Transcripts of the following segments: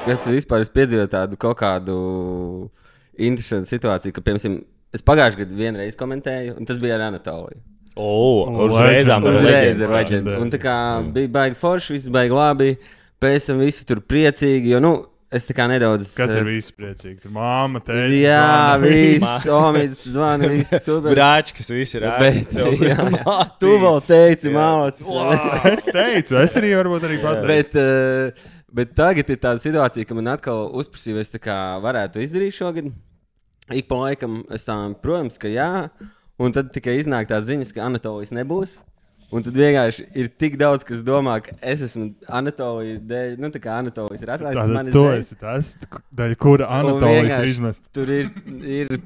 kas vispār piedzīvoju tādu kaut kādu interesantu situāciju, ka, piemēram, es pagājušajā gadā vienreiz komentēju, un tas bija ar Anatoliju. Uzreiz ar leģendu. Un tā kā bija baigi forši, viss baigi labi, pēc tam visi tur priecīgi, jo, es tā kā nedaudz... Kas ir visi priecīgi? Tur māma, tēti, jā, viss, omītis zvana, viss super. Brāčkas, visi ir Tu vēl teici, mālocis. Es teicu, es arī varbūt arī pateicu. Bet tagad ir tāda situācija, ka man atkal uzprasīja, vai es tā kā varētu izdarīt šogad. Ik pa laikam es tā, protams, ka jā. Un tad tikai iznāk tās ziņas, ka Anatolijas nebūs. Un tad vienkārši ir tik daudz, kas domā, ka es esmu Anatolija dēļ. Tā kā Anatolijas ir atlaists manis dēļ. Tu esi tas, daļ kura Anatolijas ir izmest. Tur ir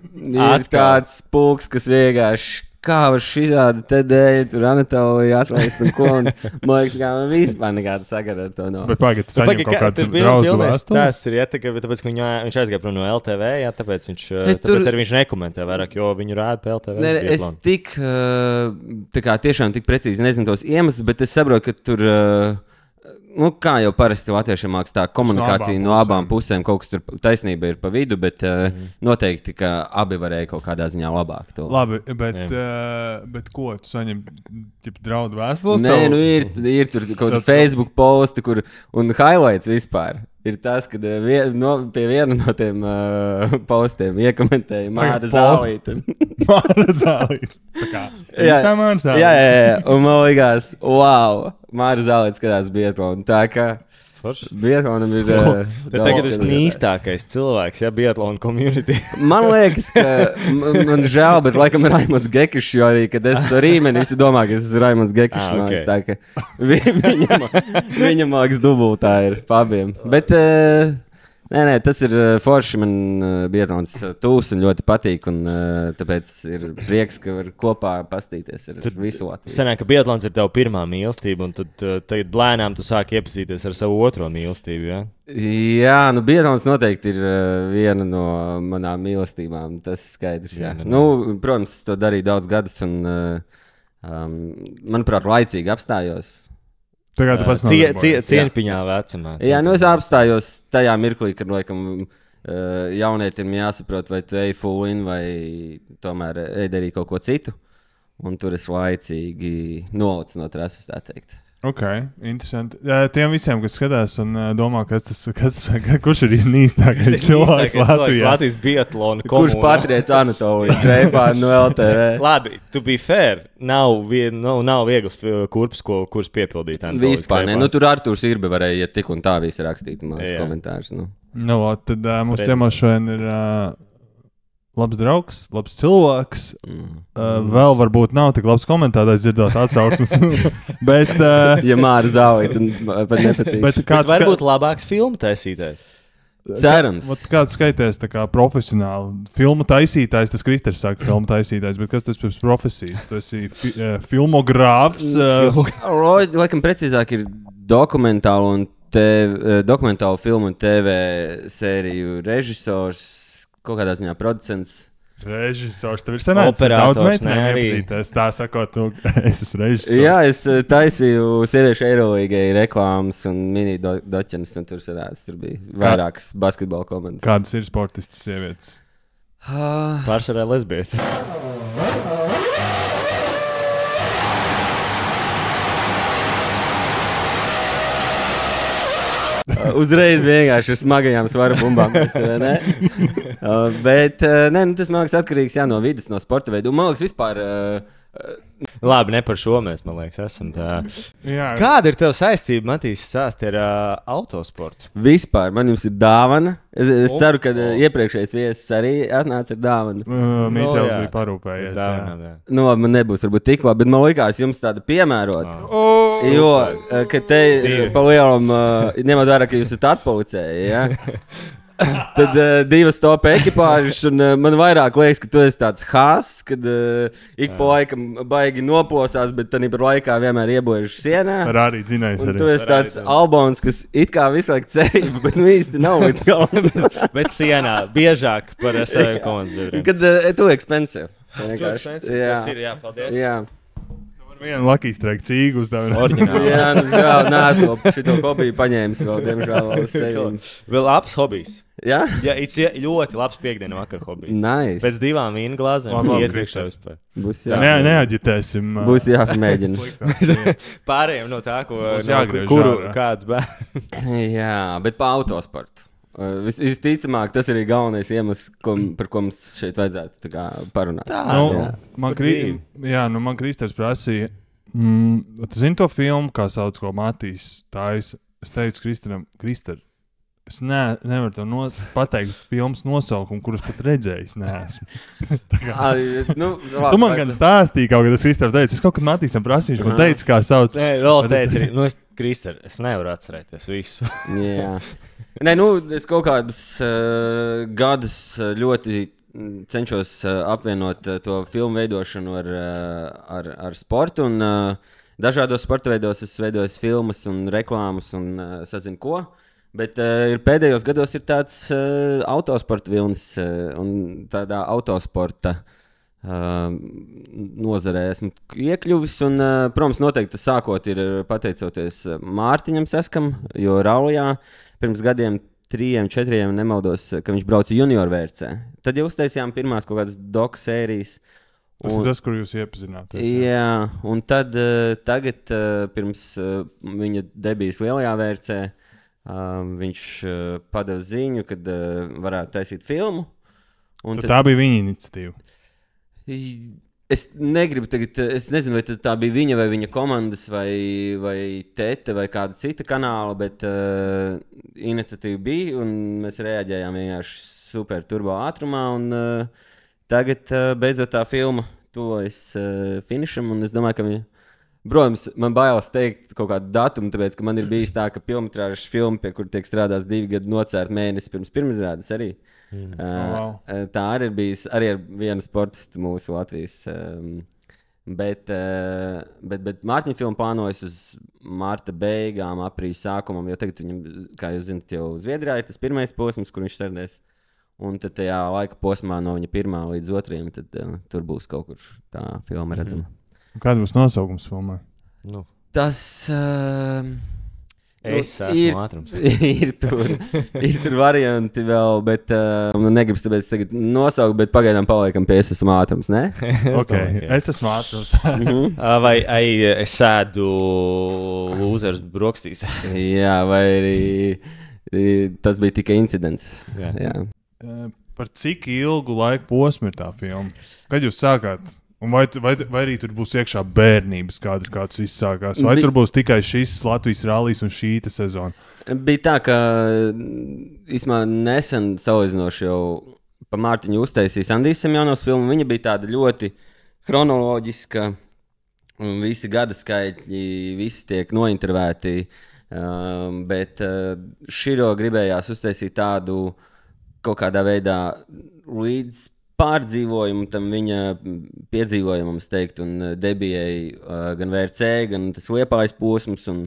tāds pulks, kas vienkārši... Kā var šitādi te dēļ, tur Anatolija atlaist un ko, un man liekas, ka man vispār nekāda sagara ar to nav. Bet pagaid, tu saņem kaut kāds drauzdu vēstules? Tas ir, tāpēc, ka viņš aizgāja prom no LTV, tāpēc arī viņš nekomentē vairāk, jo viņu rāda pa LTV. Es tik, tā kā tiešām tik precīzi nezinu tos iemeslus, bet es saprotu, ka tur... kā jau parasti latviešiem māks tā komunikācija no abām pusēm, kaut kas tur taisnība ir pa vidu, bet noteikti, ka abi varēja kaut kādā ziņā labāk to. Labi, bet ko tu saņem, draudu vēstules? Nē, ir tur kaut kāda Facebook posti, un highlights vispār. Ir tas, kad pie viena no tiem postiem iekomentēja Māra Zālīte. Māra Zālīte. Tā Māra Zālīte. Jā. Un man likās, wow, Māra Zālīte skatās biatlonu. Tā kā biatlonam ir... Tagad ir nīstākais cilvēks, biatlonu community. Man liekas, ka man žēl, bet laikam ir Raimonds Gekišs, jo arī, kad es esmu Rīmeni, visi domā, ka es esmu Raimonds Gekišs. Okay. Tā ka viņam māks dubultā ir pabiem. Bet, nē, tas ir forši, man biatlons tūs un ļoti patīk, un tāpēc ir prieks, ka var kopā pastīties ar visu Latviju. Senāk, ka biatlons ir tev pirmā mīlestība, un tad lēnām tu sāk iepazīties ar savu otro mīlestību, jā? Jā, biatlons noteikti ir viena no manām mīlestībām, tas skaidrs, jā. Protams, es to darīju daudz gadus, un, manuprāt, laicīgi apstājos. Cieņpiņā vecumā. Jā, es apstājos tajā mirklī, kad, laikam, jaunietim jāsaprot, vai tu ej full in, vai tomēr ej darīt kaut ko citu. Un tur es laicīgi nolicu no trases, tā teikt. Ok, interesanti. Tiem visiem, kas skatās un domā, kurš ir īstākais cilvēks Latvijā? Latvijas biatlona komuna. Kurš patriec Anatoliju Dreipānu no LTV? Labi, to be fair, nav viegls kurps, kurus piepildīt. Vispār, ne. Tur Artūrs Irbe varēja iet tik un tā visi rakstīt manas komentārus. Tad mūsu ciemos šodien ir... labs draugs, labs cilvēks. Vēl varbūt nav tik labs komentētājs dzirdot atsauksmes. Bet... ja Māra Zālīte pat nepatīk. Bet varbūt labāks filmu taisītājs. Cerams. Kādu skaities tā kā profesionāli? Filmu taisītājs, tas Kristers saka filmu taisītājs, bet kas tas pēc profesijas? Tu esi filmogrāfs? Laikam precīzāk ir dokumentālu filmu un TV sēriju režisors, kaut kādā ziņā producents. Režisors, tev ir sanācis daudz meitenēm iepazīties. Tā sakot, es esmu režisors. Jā, es taisīju sieviešu Eirolīgai reklāmas un mini doķenes, un tur bija vairākas basketbola komandas. Kādas ir sportistas sievietes? Pārsvarā lesbietes. Uzreiz vienkārši ar smagajām svaru bumbām. Bet tas man liekas atkarīgs no vidas, no sporta veidu. Man liekas vispār... Labi, ne par šo mēs, man liekas, esam tā. Kāda ir tev saistība, Matīs, stāsti ar autosportu? Vispār, man jums ir dāvana. Es ceru, ka iepriekšējais viesis arī atnāca ar dāvanu. Mīķels bija parūpējies. Man nebūs varbūt tik labi, bet man likās jums tāda piemērota. Jo, ka te pa lielam, ņemot vērā, ka jūs esat atpaucēji, ja? Tad divas top ekipāžas, un man vairāk liekas, ka tu esi tāds hās, kad ik pa laikam baigi noplosās, bet tad par laikā vienmēr iebojuši sienā. Arī dzinējis arī. Un tu esi tāds Albons, kas it kā visu laiku cerība, bet īsti nav līdz galam. Bet sienā biežāk par saviem komandas biedriem. Kad tu expensive. Tu expensive, tas ir, jā, paldies. Jā. Vienu Lucky Strike cīgu uzdevumi. Jā, neesmu šito hobiju paņēmis vēl, diemžēl, uz sevi. Vēl labs hobijs. Jā? Jā, ļoti labs piekdienu vakar hobijs. Nice. Pēc 2 vīnu glāzēm ietriekšā vispār. Neaģitēsim. Būs jāpamēģina. Pārējiem no tā, kuru kāds bērns. Jā, bet pa autosportu. Visticamāk, tas ir galvenais iemesls, par ko mums šeit vajadzētu parunāt. Man Kristers prasīja, tu zini to filmu, kā sauc, ko Matīs taisa? Es teicu Krister, es nevaru tev pateikt filmas nosaukumu, kurus pat redzējis neesmu. Tu man gan stāstīji kaut, kad es Kristeru teicu. Es kaut kad Matīsam prasīšu, man teicu, kā sauc. Nē, vēl teicu arī. Krister, es nevaru atcerēties visu. Jā. Nē, es kaut kādus gadus ļoti cenšos apvienot to filmu veidošanu ar sportu. Un dažādos sporta veidos es veidoju filmas un reklāmas un sazinu ko. Bet pēdējos gados ir tāds autosporta vilnis un tādā autosporta nozarē esmu iekļuvis. Un, protams, noteikti tas sākot ir pateicoties Mārtiņam Saskam, jo Raulijā pirms gadiem 3, 4 nemaldos, ka viņš brauca junior vērcē. Tad jau uztaisījām pirmās kaut kādas doku sērijas. Tas ir tas, kur jūs iepazināties. Jā, un tad tagad pirms viņa debijas lielajā vērcē viņš padeva ziņu, kad varētu taisīt filmu. Tā bija viņa iniciatīva. Es negribu tagad, es nezinu, vai tā bija viņa vai viņa komandas vai tete vai kāda cita kanāla, bet iniciatīva bija un mēs reaģējām vienkārši super turbo ātrumā un tagad beidzot tā filma tuvojas finišam un es domāju, ka viņa, protams, man bailes teikt kaut kādu datumu, tāpēc, ka man ir bijis tā, ka pilnmetrāžas filma, pie kur tiek strādās 2 gadu nocērt mēnesi pirms pirmizrādes arī. Tā arī ir bijis arī ar vienu sportistu mūsu Latvijas. Bet Mārtiņa filma plānojas uz marta beigām, aprīļa sākumam, jo tagad viņam, kā jūs zināt, jau Zviedrijā ir tas pirmais posms, kur viņš sēdēs. Un tad tajā laika posmā no viņa 1. līdz 2. tad tur būs kaut kur tā filma redzama. Kāds būs nosaukums filmai? Tas... Es esmu ātrums. Ir tur varianti vēl, bet negribas tāpēc tagad nosaukt, bet pagaidām paliekam pie es esmu ātrums, ne? Es esmu ātrums. Vai es sēdu lūzers brokstīs? Jā, vai arī tas bija tikai incidents. Jā. Par cik ilgu laiku posmu ir tā filma? Kad jūs sākāt? Un vai arī tur būs iekšā bērnības, kāds izsākās? Vai tur būs tikai šis Latvijas rallijs un šī sezona? Bija tā, ka īsumā nesen salīdzinoši jau pa Mārtiņu uztaisīs Andijas Semjonovs filmu. Viņa bija tāda ļoti chronoloģiska, un visi gada skaitļi, visi tiek nointervēti. Bet širo gribējās uztaisīt tādu kaut kādā veidā līdz pārdzīvojumu tam viņa piedzīvojumam, es teiktu, un debijai gan VRC, gan tas Liepājas posms, un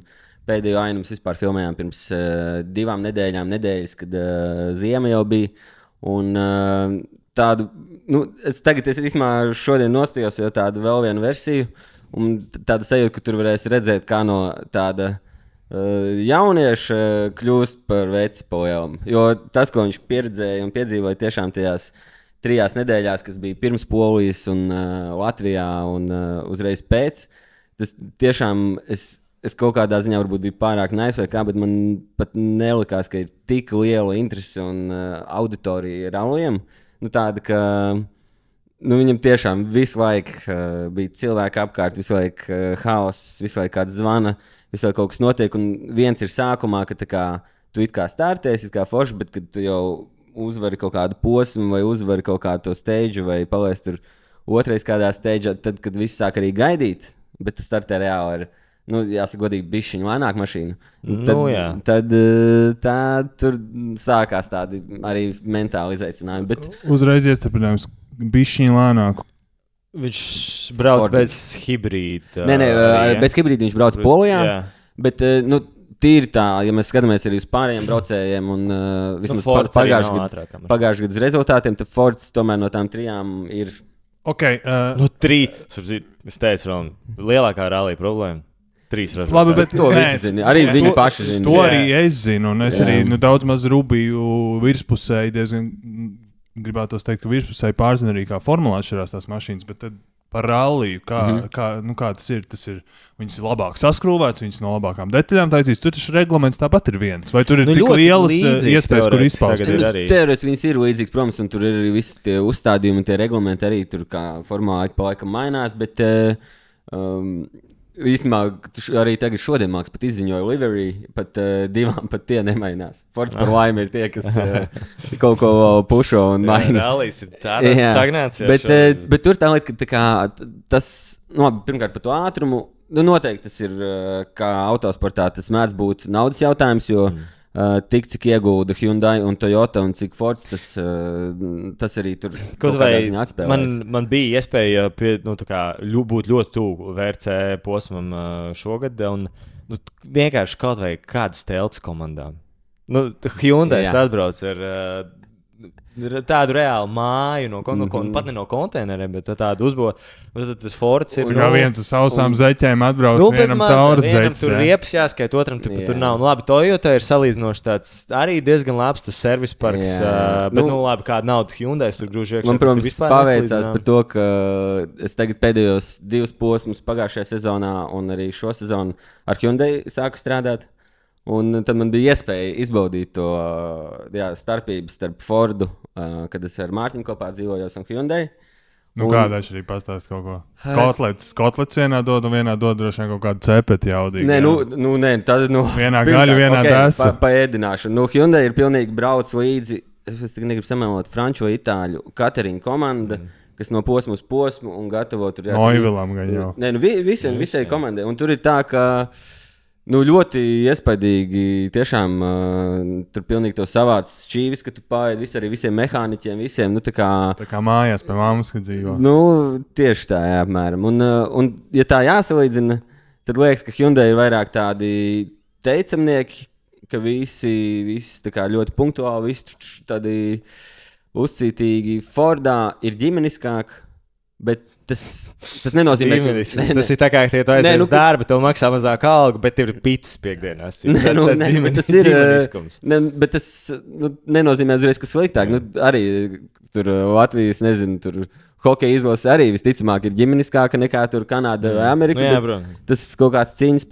pēdējo ainu mums vispār filmējām pirms 2 nedēļas, kad ziema jau bija, un tādu, es īsumā šodien nostījos jau tādu vēl vienu versiju, un tāda sajūta, ka tur varēs redzēt, kā no tāda jaunieša kļūst par veci pa lielam, jo tas, ko viņš pieredzēja un piedzīvoja tiešām tajās 3 nedēļās, kas bija pirms Polijas un Latvijā un uzreiz pēc. Tas tiešām es kaut kādā ziņā varbūt biju pārāk naips vai kā, bet man pat nelikās, ka ir tik liela interese un auditorija ralliem. Tāda, ka viņam tiešām visu laiku bija cilvēki apkārt, visu laiku haoss, visu laiku kāds zvana, visu laiku kaut kas notiek. Un viens ir sākumā, ka tā kā, tu it kā startēsi, it kā forši, bet kad tu jau uzvari kaut kādu posmu vai uzvari kaut kādu to steidžu vai palaist tur otrais kādā steidžā, tad, kad viss sāk arī gaidīt, bet tu startē reāli ar, jāsaka godīgi, bišķiņu lēnāk mašīnu. Tad tur sākās tādi arī mentāli izaicinājumi. Bet... Uzreiz iestiprinājums bišķiņu lēnāku. Viņš brauc bez hibrīda. Nē, bez hibrīda viņš brauc Polijā, bet, tīri tā, ja mēs skatāmies arī uz pārējiem braucējiem un vismaz pagājušajā gadā rezultātiem, tad Fords tomēr no tām 3 ir Okay, es teicu, lielākā rallija problēma. 3 ražotāji. Labi, bet to visi zina. Arī viņi paši zina. To arī es zinu, un es arī daudz maz rubiju virspusēji diezgan gribētu teikt, ka virspusēji pārzina arī kā formulā atšķirās tās mašīnas, bet tad par ralliju, kā tas ir, viņas ir labāk saskrūvēts, viņas no labākām detaļām taisīs, tur taču reglaments tāpat ir viens, vai tur ir tik lielas iespējas, kur izpausties? Teorētiski viņas ir līdzīgas, protams, un tur ir arī visi tie uzstādījumi un tie reglamenti arī tur kā formā pa laikam mainās, bet īstenībā arī tagad šodien māks pat izziņoja livery, pat divām pat tie nemainās. Forts par laimi ir tie, kas kaut ko pušo un maina. Rallijas ir tādā stagnācijā. Bet tur tā lieta, ka tas, pirmkārt par to ātrumu, noteikti tas ir, kā autosportā, tas mēdz būt naudas jautājums, jo tik, cik iegulda Hyundai un Toyota un cik Fords, tas arī tur kaut kādā ziņā atspēlēs. Man bija iespēja būt ļoti tuvu VRC posmam šogad, un vienkārši kaut vai kādas telts komandām. Hyundai atbrauc ar tādu reālu māju, pat ne no konteineriem, bet tādu uzbūvēt. Tas Fords ir. Kā viens uz sausām zeķēm atbrauc, vienam cauri zeķis. Vienam tur riepas jāskait, otram tur nav. Labi, Toyota ir salīdzinoši tāds arī diezgan labs tas servis parks, bet labi, kāda nauda Hyundai tur grūž iekšā. Man, protams, paveicās par to, ka es tagad pēdējos 2 posmus pagājušajā sezonā un arī šo sezonu ar Hyundai sāku strādāt. Un tad man bija iespēja izbaudīt to starpību starp Fordu, kad es ar Mārtiņu kopā dzīvojos, un Hyundai. Kādā arī pastāst kaut ko? Kotlets vienā dod, un vienā dod droši vien kaut kādu cepeti jaudīgu. Nē, tad, vienā gaļa, vienā dēsa. Paēdināšana. Hyundai ir pilnīgi brauc līdzi, es negribu samēlot franču vai itāļu, Katerīna komanda, kas no posmu uz posmu un gatavo tur. Noivilam gan jau. Nē, visai komandai. Un tur ir tā, ka ļoti iespaidīgi, tiešām tur pilnīgi to savāc šķīvis, ka tu pārēd arī visiem mehāniķiem, visiem, tā kā mājās pie mammas, kad dzīvo. Tieši tā, jā, apmēram. Un ja tā jāsalīdzina, tad liekas, ka Hyundai ir vairāk tādi teicamnieki, ka visi tā kā ļoti punktuāli, visi tādi uzcītīgi. Fordā ir ģimeniskāk, bet tas nenozīmē, ka tas ir tā kā, ja tu aizies uz darbu, tev maksā mazāk algu, bet ir pizzas piekdienās. Bet tas nenozīmē uzreiz, ka sliktāk. Arī tur Latvijas, nezinu, tur hokeja izlase arī visticamāk ir ģimeniskāka nekā tur Kanāda vai Amerika. Jā, tas kaut kāds cīņas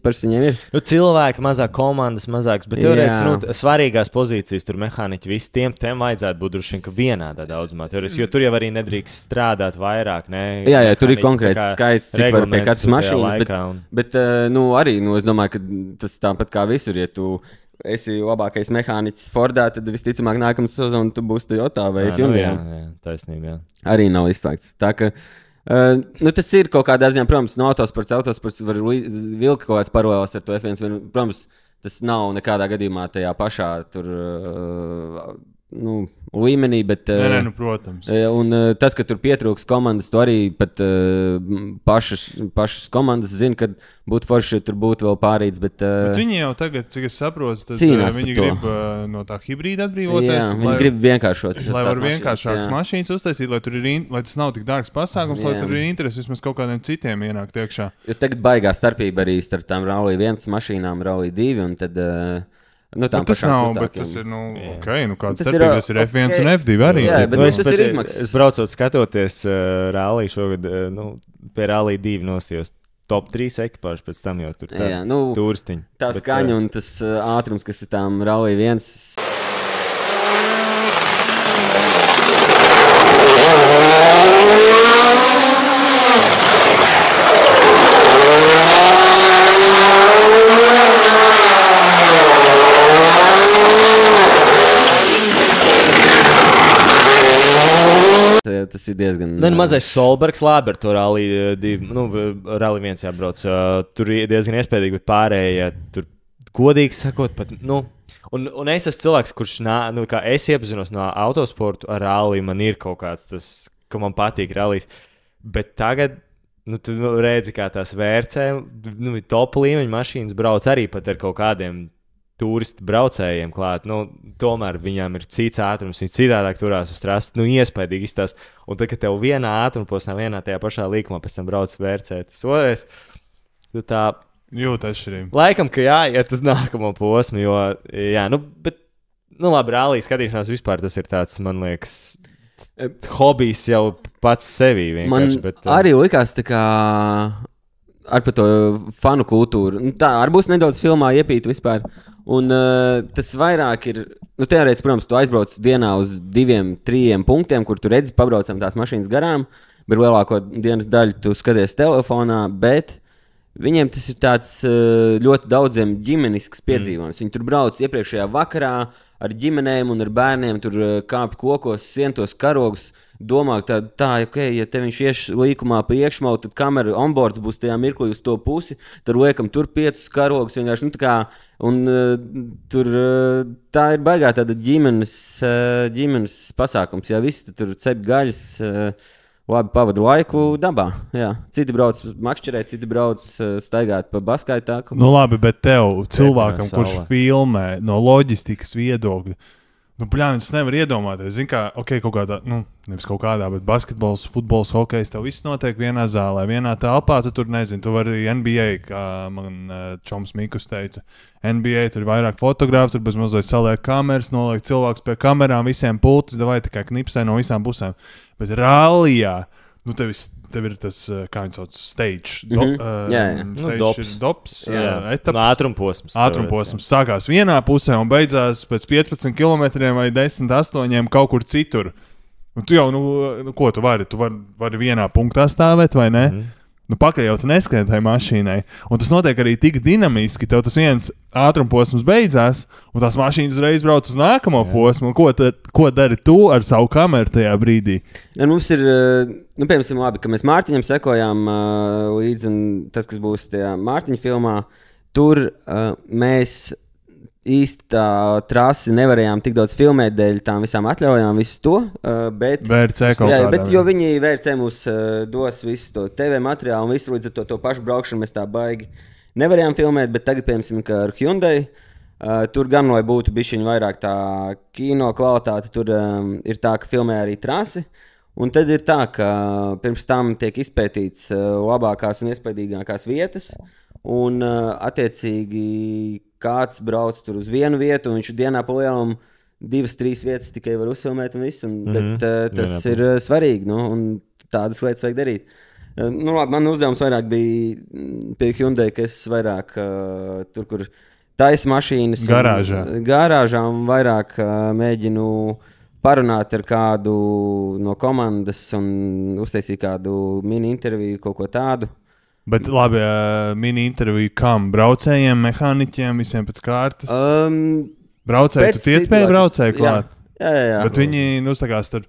par viņiem ir. Cilvēki, mazāk komandas, mazāks, bet teorētiski svarīgās pozīcijas tur mehāniķi visi tiem vajadzētu būt droši vien, ka vienādā daudzumā. Jo tur jau arī nedrīkst strādāt vairāk, ne? Jā, tur ir konkrēts skaits, cik var pie katras mašīnas, bet arī, es domāju, ka tas tāpat kā visur, ja tu esi labākais mehāniķis Fordā, tad visticamāk nākamā sezona tu būsi Toyota vai Hyundai. Jā, taisnība, jā. Arī nav izslēgts. Tā ka tas ir kaut kādā ziņā, protams, no autosports var vilkt kaut kāds paralēls ar to F1. Protams, tas nav nekādā gadījumā tajā pašā tur līmenī, bet protams. Un tas, ka tur pietrūks komandas, to arī pat pašas komandas zina, ka būtu forši, tur būtu vēl pārīts, bet viņi jau tagad, cik es saprotu, tad viņi grib no tā hibrīda atbrīvoties. Jā, viņi grib vienkāršot. Lai var vienkāršākas mašīnas uztaisīt, lai tas nav tik dārgs pasākums, lai tur ir interesi vismaz kaut kādiem citiem ienākt iekšā. Jo tagad baigā starpība arī starp tām Rally 1 mašīnām, Rally 2, un tad tas nav, bet tas ir, kāds starpības ir F1 un F2 arī. Jā, bet tas ir izmaksas. Es braucot skatoties Rally šogad, pie Rally 2 nosījos top 3 ekipāžu, pēc tam jau tur tūrstiņi. Tā skaņa un tas ātrums, kas ir tām Rally 1. Tas ir diezgan. Mazais Solbergs labi ar to Rally 2, Rally 1 jābrauc. Tur ir diezgan iespējīgi, bet pārējie tur godīgi sakot pat, un es esmu cilvēks, kurš, kā es iepazinos no autosportu ar Rally, man ir kaut kāds tas, ka man patīk Rallys, bet tagad, tu redzi, kā tās VRC, top līmeņa mašīnas brauc arī pat ar kaut kādiem turistu braucējiem klāt. Nu, tomēr viņam ir cits ātrums, viņš citādāk turās uz trases. Nu, iespaidīgi izstās. Un tad, kad tev vienā ātrumposmā, vienā tajā pašā līkumā pēc tam brauc vērcēt, tas otrais, tu tā... Jūt atšķirību. Laikam, ka jāiet uz nākamo posmu, jo, jā, nu, bet, nu, labi, rallija skatīšanās vispār tas ir tāds, man liekas, hobijs jau pats sevī vienkārši. Man arī likās tā kā... Ar par to fanu kultūru. Nu, tā arī būs nedaudz filmā iepīta vispār. Un tas vairāk ir, nu, teorētiski, protams, tu aizbrauc dienā uz 2-3 punktiem, kur tu redzi, pabraucam tās mašīnas garām, bet lielāko dienas daļu tu skaties telefonā, bet viņiem tas ir tāds ļoti daudziem ģimenisks piedzīvojums. Viņi tur brauc iepriekšējā vakarā ar ģimenēm un ar bērniem, tur kāpj kokos, sientos karogus. Domā, ok, ja te viņš ieš līkumā pa iekšmalu, tad kamera onboards būs tajā mirklī uz to pusi, tad liekam tur 5 karogus vienkārši, nu tā kā, un tur tā ir baigā tāda ģimenes pasākums, ja visi tur cep gaļas, labi pavada laiku dabā, jā. Citi brauc makšķerēt, citi brauc staigāt pa baskaitāku. Nu labi, bet tev, cilvēkam, kurš filmē no loģistikas viedokļa, nu, bļāņ, tas nevar iedomāties. Zini, kā, ok, kaut kādā, nu, nevis kaut kādā, bet basketbols, futbols, hokejs, tev viss notiek vienā zālē, vienā telpā, tu tur nezini, tu vari NBA, kā man Čoms Mikus teica, NBA, tur ir vairāk fotogrāfu, tur bez mazliet saliek kameras, noliek cilvēks pie kamerām, visiem pultis, davai tikai knipsē no visām pusēm. Bet rallijā, nu, tev ir tas, kā viņš sauc, stage. Stage dops. Ir dops, etaps. Ātrumposms. Ātrumposms sākās vienā pusē un beidzās pēc 15 kilometriem vai 10-8 kaut kur citur. Un tu jau, nu ko tu vari? Tu vari vienā punktā stāvēt, vai ne? Nu, pakaļ jau tu neskrien tai mašīnai. Un tas notiek arī tik dinamiski, tev tas viens ātrumposms beidzās, un tās mašīnas uzreiz brauc uz nākamo posmu. Ko dari tu ar savu kameru tajā brīdī? Ja, mums ir, nu, piemēram, labi, ka mēs Mārtiņam sekojām līdzi, un tas, kas būs tajā Mārtiņa filmā, tur mēs īsti tā trasi nevarējām tik daudz filmēt dēļ tām visām atļaujām, visu to, bet... VRC kaut kādā. Bet jo viņi VRC mums dos visu to TV materiālu un visu līdz ar to pašu braukšanu mēs tā baigi nevarējām filmēt, bet tagad, piemēram, ka ar Hyundai, tur gan, lai būtu bišķiņ vairāk tā kino kvalitāte, tur ir tā, ka filmē arī trasi, un tad ir tā, ka pirms tam tiek izpētīts labākās un iespaidīgākās vietas, un attiecīgi kāds brauc tur uz vienu vietu, un viņš dienā pa lielam 2-3 vietas tikai var uzfilmēt un visu, bet tas ir svarīgi, nu, un tādas lietas vajag darīt. Nu, labi, man uzdevums vairāk bija pie Hyundai, ka es vairāk tur, kur taisa mašīnas garāžā un vairāk mēģinu parunāt ar kādu no komandas un uztaisīt kādu mini interviju, kaut ko tādu. Bet labi, mini interviju kam? Braucējiem, mehāniķiem, visiem pēc kārtas? Braucēji, tu tiec pie braucēju klāt? Jā. Bet viņi, nu, stākās tur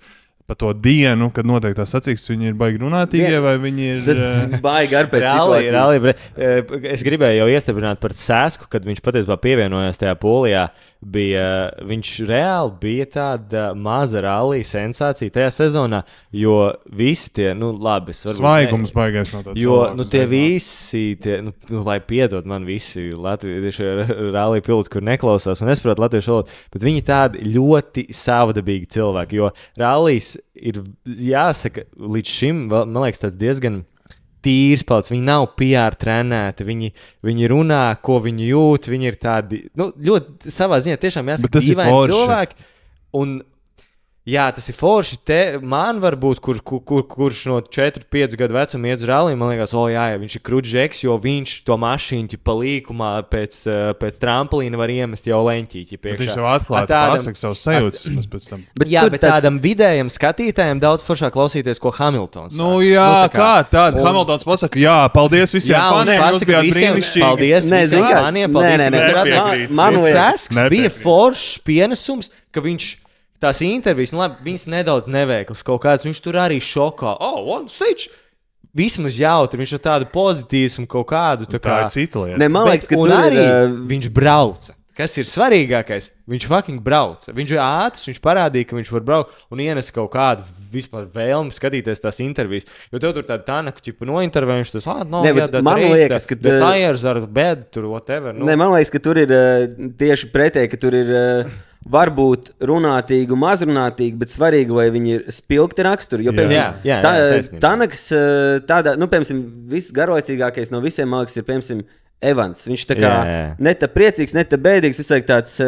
pa to dienu, kad notiek tās sacīkstes, viņi ir baigi runātīgie, vai viņi ir... Tas baigi ar pēc situācijas. Es gribēju jau iestiprināt par Sēsku, kad viņš patiesībā pievienojās tajā Polijā. Viņš reāli bija tāda maza rallija sensācija tajā sezonā, jo visi tie, nu labi, svaigums baigais no tāds. Jo, nu tie visi, nu, lai piedod man visi latvieši rallija piloti, kur neklausās un nesaprot latviešu valodu, bet viņi tādi ļoti savdabīgi cilvēki, jo rallijas ir, jāsaka, līdz šim, man liekas, tāds diezgan tīrs palicis. Viņi nav PR trenēti, viņi runā, ko viņi jūt, viņi ir tādi, nu, ļoti savā ziņā tiešām jāsaka dīvaini cilvēki. Un, jā, tas ir forši. Te man varbūt, kurš no 4-5 gadu vecuma iet uz ralliju, man liekas, jā, viņš ir krudžeks, jo viņš to mašīnu pa līkumā pēc tramplīna var iemest jau leņķīķi priekšā. Bet viņš jau atklāti pasaka savus sajūtas pēc tam. Bet tādam vidējam skatītājam daudz foršāk klausīties, ko Hamiltons saka. Nu jā, kā tāda. Hamiltons pasaka, jā, paldies visiem faniem, jūs bijāt brīnišķīgi. Paldies visiem faniem, paldies. Man Sēsks bija foršs pienesums, ka viņš tās intervijas, nu labi, viņas nedaudz neveiklas kaut kāds, viņš tur arī šokā. On stage! Vismaz jautri, viņš ir tādu pozitīvs un kaut kādu tā kā... Tā ir cita lieta. Ne, man liekas, ka un arī viņš brauca. kas ir svarīgākais, viņš fucking brauc. Viņš ir ātrs, viņš parādīja, ka viņš var braukt un ienes kaut kādu vispār vēlmi skatīties tās intervijas. Jo tev tur tāda Tanaku ķipa nointervē, viņš tos, man liekas, ka tires ar bed, tur whatever. Nu. Man liekas, ka tur ir tieši pretēji, ka tur ir varbūt runātīgi un mazrunātīgi, bet svarīgi, vai viņi ir spilgti raksturi. Jo, piemēram, Tanaks tādā, nu, piemēram, viss garlaicīgākais no visiem, man liekas, ir, piemēram, Evans. Viņš tā kā ne tā priecīgs, ne tā bēdīgs, visai tāds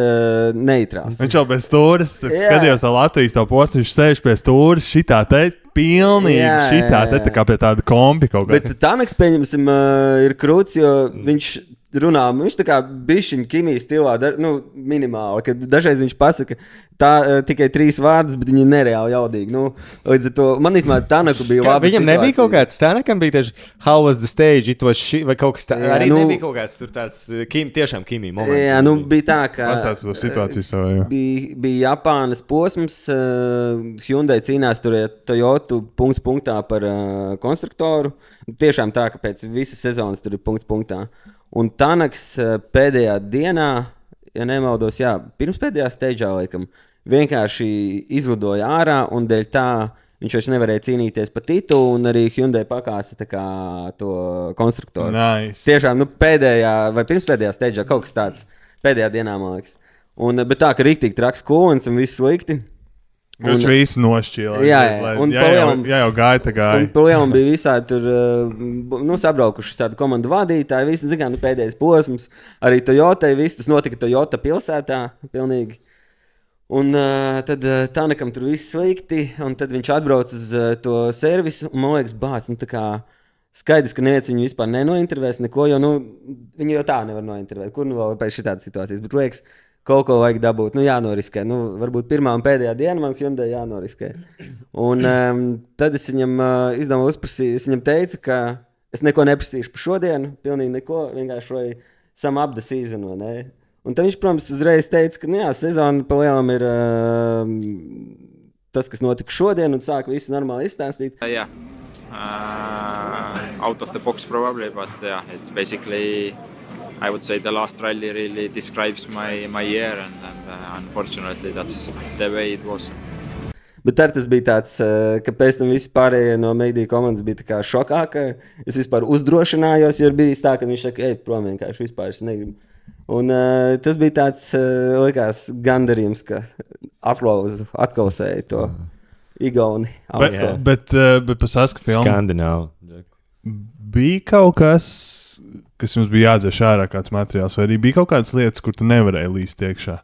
neitrāls. Viņš jau bez stūres, skatījos ar Latvijas to postu, viņš sēž pie stūres, šitā te pilnīgi, šitā te tā kā pie tāda kombi kaut kā. Bet Tanaks, pieņemsim, ir krūts, jo viņš runā, viņš tā kā bišķiņ kimijas stilā, minimāli, kad dažreiz viņš pasaka tikai 3 vārdus, bet viņi ir nereāli jaudīgi. Nu, līdz ar to, man īstenībā Tanaku bija labi situācija. Viņam nebija kaut kāds, Tanakam bija tieši how was the stage, it was shit, vai kaut kas tā, arī nebija kaut kāds tur tāds tiešām kimija moments. Jā, bija tā, ka pastāst par to situāciju savu, jā. Bija Japānas posms, Hyundai cīnās tur Toyota punktā par konstruktoru. Tiešām tā, ka pēc visas sezonas tur ir punktā. Un Tanaks pēdējā dienā, ja nemaldos, pirms pēdējā steidžā, laikam, vienkārši izlidoja ārā, un dēļ tā viņš vairs nevarēja cīnīties par titulu, un arī Hyundai pakāsa tā kā to konstruktoru. Nice. Tiešām, pēdējā vai pirms pēdējā steidžā kaut kas tāds, pēdējā dienā, man liekas. Bet tā, ka riktīgi traks kūlens un viss slikti. Viņš visu nošķīla. Jā, jau gāja tā gāja. Un palielam bija visādi tur, sabraukuši tādu komandu vadītāji, visi, zinām, pēdējais posms, arī Toyotai, viss, tas notika Toyota pilsētā, pilnīgi. Un tad Tanakam tur viss slikti, un tad viņš atbrauc uz to servisu, un man liekas, bāc, tā kā skaidrs, ka neviens viņu vispār nenointervēs neko, jo, viņi jau tā nevar nointervēt, kur vēl pēc šitādas situācijas, bet liekas, kaut ko vajag dabūt, jānoriskē. Varbūt pirmā un pēdējā diena man Hyundai jānoriskē. Un tad es viņam izdomāju uzprasīt, es viņam teicu, ka es neko neprasīšu par šodienu, pilnīgi neko, vienkārši vai sum up the season, vai ne? Un tad viņš, protams, uzreiz teica, ka, sezona palielam ir tas, kas notika šodien, un sāka visu normāli izstāstīt. Out of the box probably, but it's basically... I would say the last rally really describes my year, and unfortunately that's the way it was. Bet tas bija tāds, ka pēc tam visi pārējie no mediju komandas bija tā kā šokā, ka es vispār uzdrošinājos, jo ir bijis tā, ka viņš saka, ej prom vienkārši vispār es negribu. Un tas bija tāds, likās, gandarījums, ka aplauzu atkausēja to Igauni. Bet pasaska filmu. Skandināvu. Bija kaut kas jums bija jādzēš ārā kāds materiāls, vai arī bija kaut kādas lietas, kur tu nevarēji līst iekšā?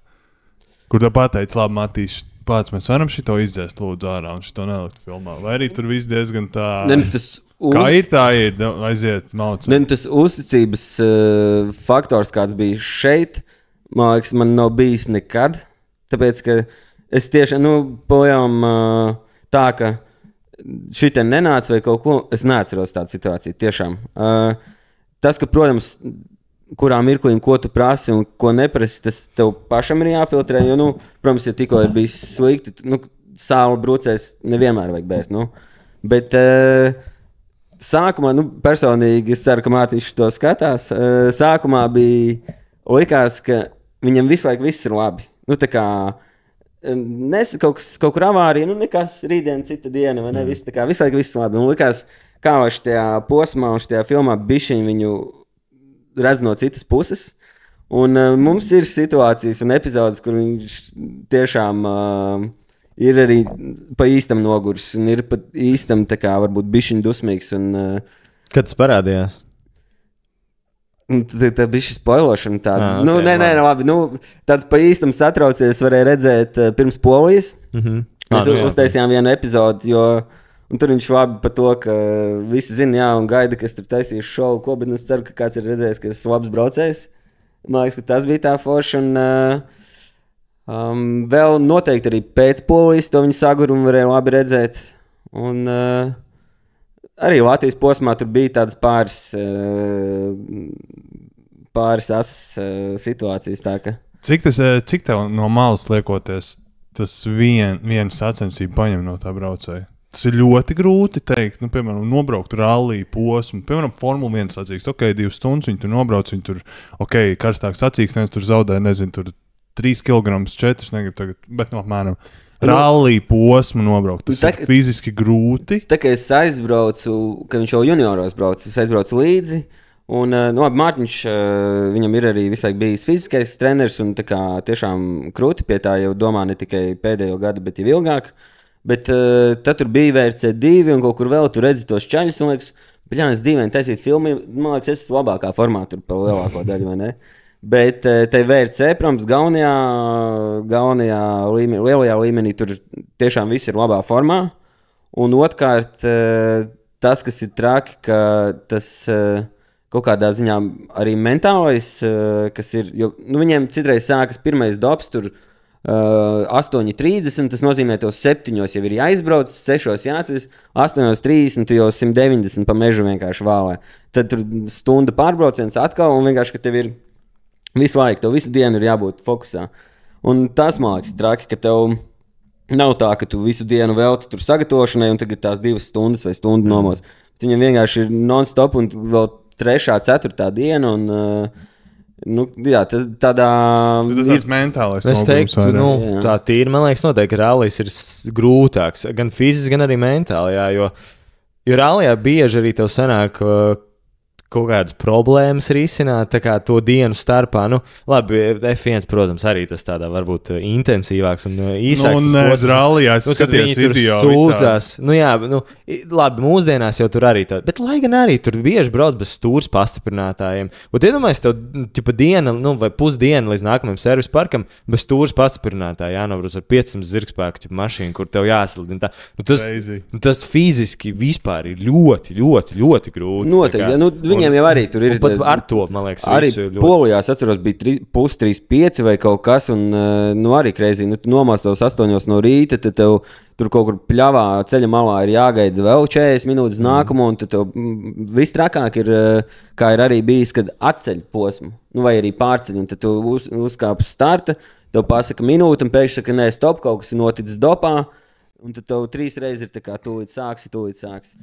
Kur tu pateici, labi, Matīs, pats mēs varam šito izdzēst lūdzu ārā un šito nelikt filmā? Vai arī tur viss diezgan tā... Kā ir, tā ir, aiziet, maucam. Tas uzticības faktors, kāds bija šeit, man liekas, man nav bijis nekad. Tāpēc, ka es tiešām, pojām tā, ka šitien nenāca vai kaut ko, es neatceros tādu situāciju, tiešām. Tas, ka, protams, kurā mirklī ko tu prasi un ko neprasi, tas tev pašam ir jāfiltrē, jo, protams, ja tikko ir bijis slikti, sāla brūcēs nevienmēr vajag bērst, Bet sākumā, personīgi, es ceru, ka Mārtiņš to skatās, sākumā bija likās, ka viņam visu laiku viss ir labi. Tā kā kaut kur avārija, nekas, rītdien cita diena, vai ne, visu laiku viss ir labi. Un likās, kā vai šajā posmā un šajā filmā bišķiņu viņu redz no citas puses. Un mums ir situācijas un epizodes, kur viņš tiešām ir arī pa īstam noguris un ir pa īstam tā kā varbūt bišķiņu dusmīgs. Kad tas parādījās? Tā bišķi spoilošana tāda. Nē, labi. Tāds pa īstam satraucies varēja redzēt pirms Polijas. Mēs uztaisījām vienu epizodi, jo un tur viņš labi par to, ka visi zina, un gaida, ka es tur taisīšu šovu, bet es ceru, ka kāds ir redzējis, ka es esmu labs braucējs. Man liekas, ka tas bija tā forša. Un vēl noteikti arī pēc Polijas to viņa sagurumu varēja labi redzēt. Un arī Latvijas posmā tur bija tādas pāris asas situācijas. Tā, ka... Cik tev no malas liekoties tas viena sacensība paņem no tā braucēja? Tas ir ļoti grūti teikt, piemēram, nobraukt rallija posmu. Piemēram, Formula 1 sacīkst, 2 stundas viņi tur nobrauc, viņi tur, karstāks sacīkstens, tur zaudē, nezinu, tur 3 kg, 4, negribu tagad, bet apmēram. Rallija posmu nobraukt, tas ir fiziski grūti. Tā kā es aizbraucu, kad viņš jau junioros brauc, es aizbraucu līdzi, un Mārtiņš, viņam ir arī visai bijis fiziskais treneris, un tā kā tiešām krūti pie tā jau domā ne tikai pēdējo gadu, bet jau ilgāk. Bet tad tur bija VRC2 un kaut kur vēl tur redzi tos čaļus un liekas, es dīvaini taisīju filmu, man liekas, es esmu labākā formā tur par lielāko daļu, vai ne? Bet te VRC, protams, galvenajā līmenī, lielajā līmenī tur tiešām viss ir labā formā. Un otrkārt, tas, kas ir traki, ka tas kaut kādā ziņā arī mentālais, kas ir, jo viņiem citreiz sākas pirmais dops tur, 8:30, tas nozīmē, ka 7 jau ir jāizbrauc, 6 jāatceras, 8:30 tu jau 190 pa mežu vienkārši vālē. Tad tur stunda pārbrauciens atkal, un vienkārši, ka tev ir visu laiku, tev visu dienu ir jābūt fokusā. Un tas, man liekas, traki, ka tev nav tā, ka tu visu dienu velti tur sagatavošanai, un tagad tās 2 stundas vai stundu nomos. Viņam vienkārši ir non-stop, un vēl 3., 4. diena, un jā, tādā... Tas ir mentālais es teiktu, tā tīri, man liekas, noteikti rallijs ir grūtāks, gan fiziski, gan arī mentāli, jā, jo rallijā bieži arī tev sanāk kaut kādas problēmas risināt, tā kā to dienu starpā, labi, F1, protams, arī tas tādā varbūt intensīvāks un īsāks. Un rallijā es skaties video sūdzās. Labi, mūsdienās jau tur arī tā, bet lai gan arī tur bieži brauc bez stūras pastiprinātājiem. Un iedomājies tev, tipa diena, vai pusdiena līdz nākamajam servis parkam, bez stūras pastiprinātāja jānobrauc ar 500 zirgspēku mašīnu, kur tev jāslidina tā. Tas fiziski vispār ir ļoti, ļoti, ļoti grūti. Noteikti, viņiem jau arī tur ir. Pat ar to, man liekas, arī Polijā, es atceros, bija 3:35 vai kaut kas, un arī kreizī, tu nomāstos 8 no rīta, tad tev tur kaut kur pļavā ceļa malā ir jāgaida vēl 40 minūtes nākamo, un tad tev viss trakāk ir, kā ir arī bijis, kad atceļ posmu, vai arī pārceļ, un tad tu uzkāp starta, tev pasaka minūte, un pēkšņi saka, nē, stop, kaut kas ir noticis dopā. Un tad tev 3 reizes ir tā kā tūlīt sāksi.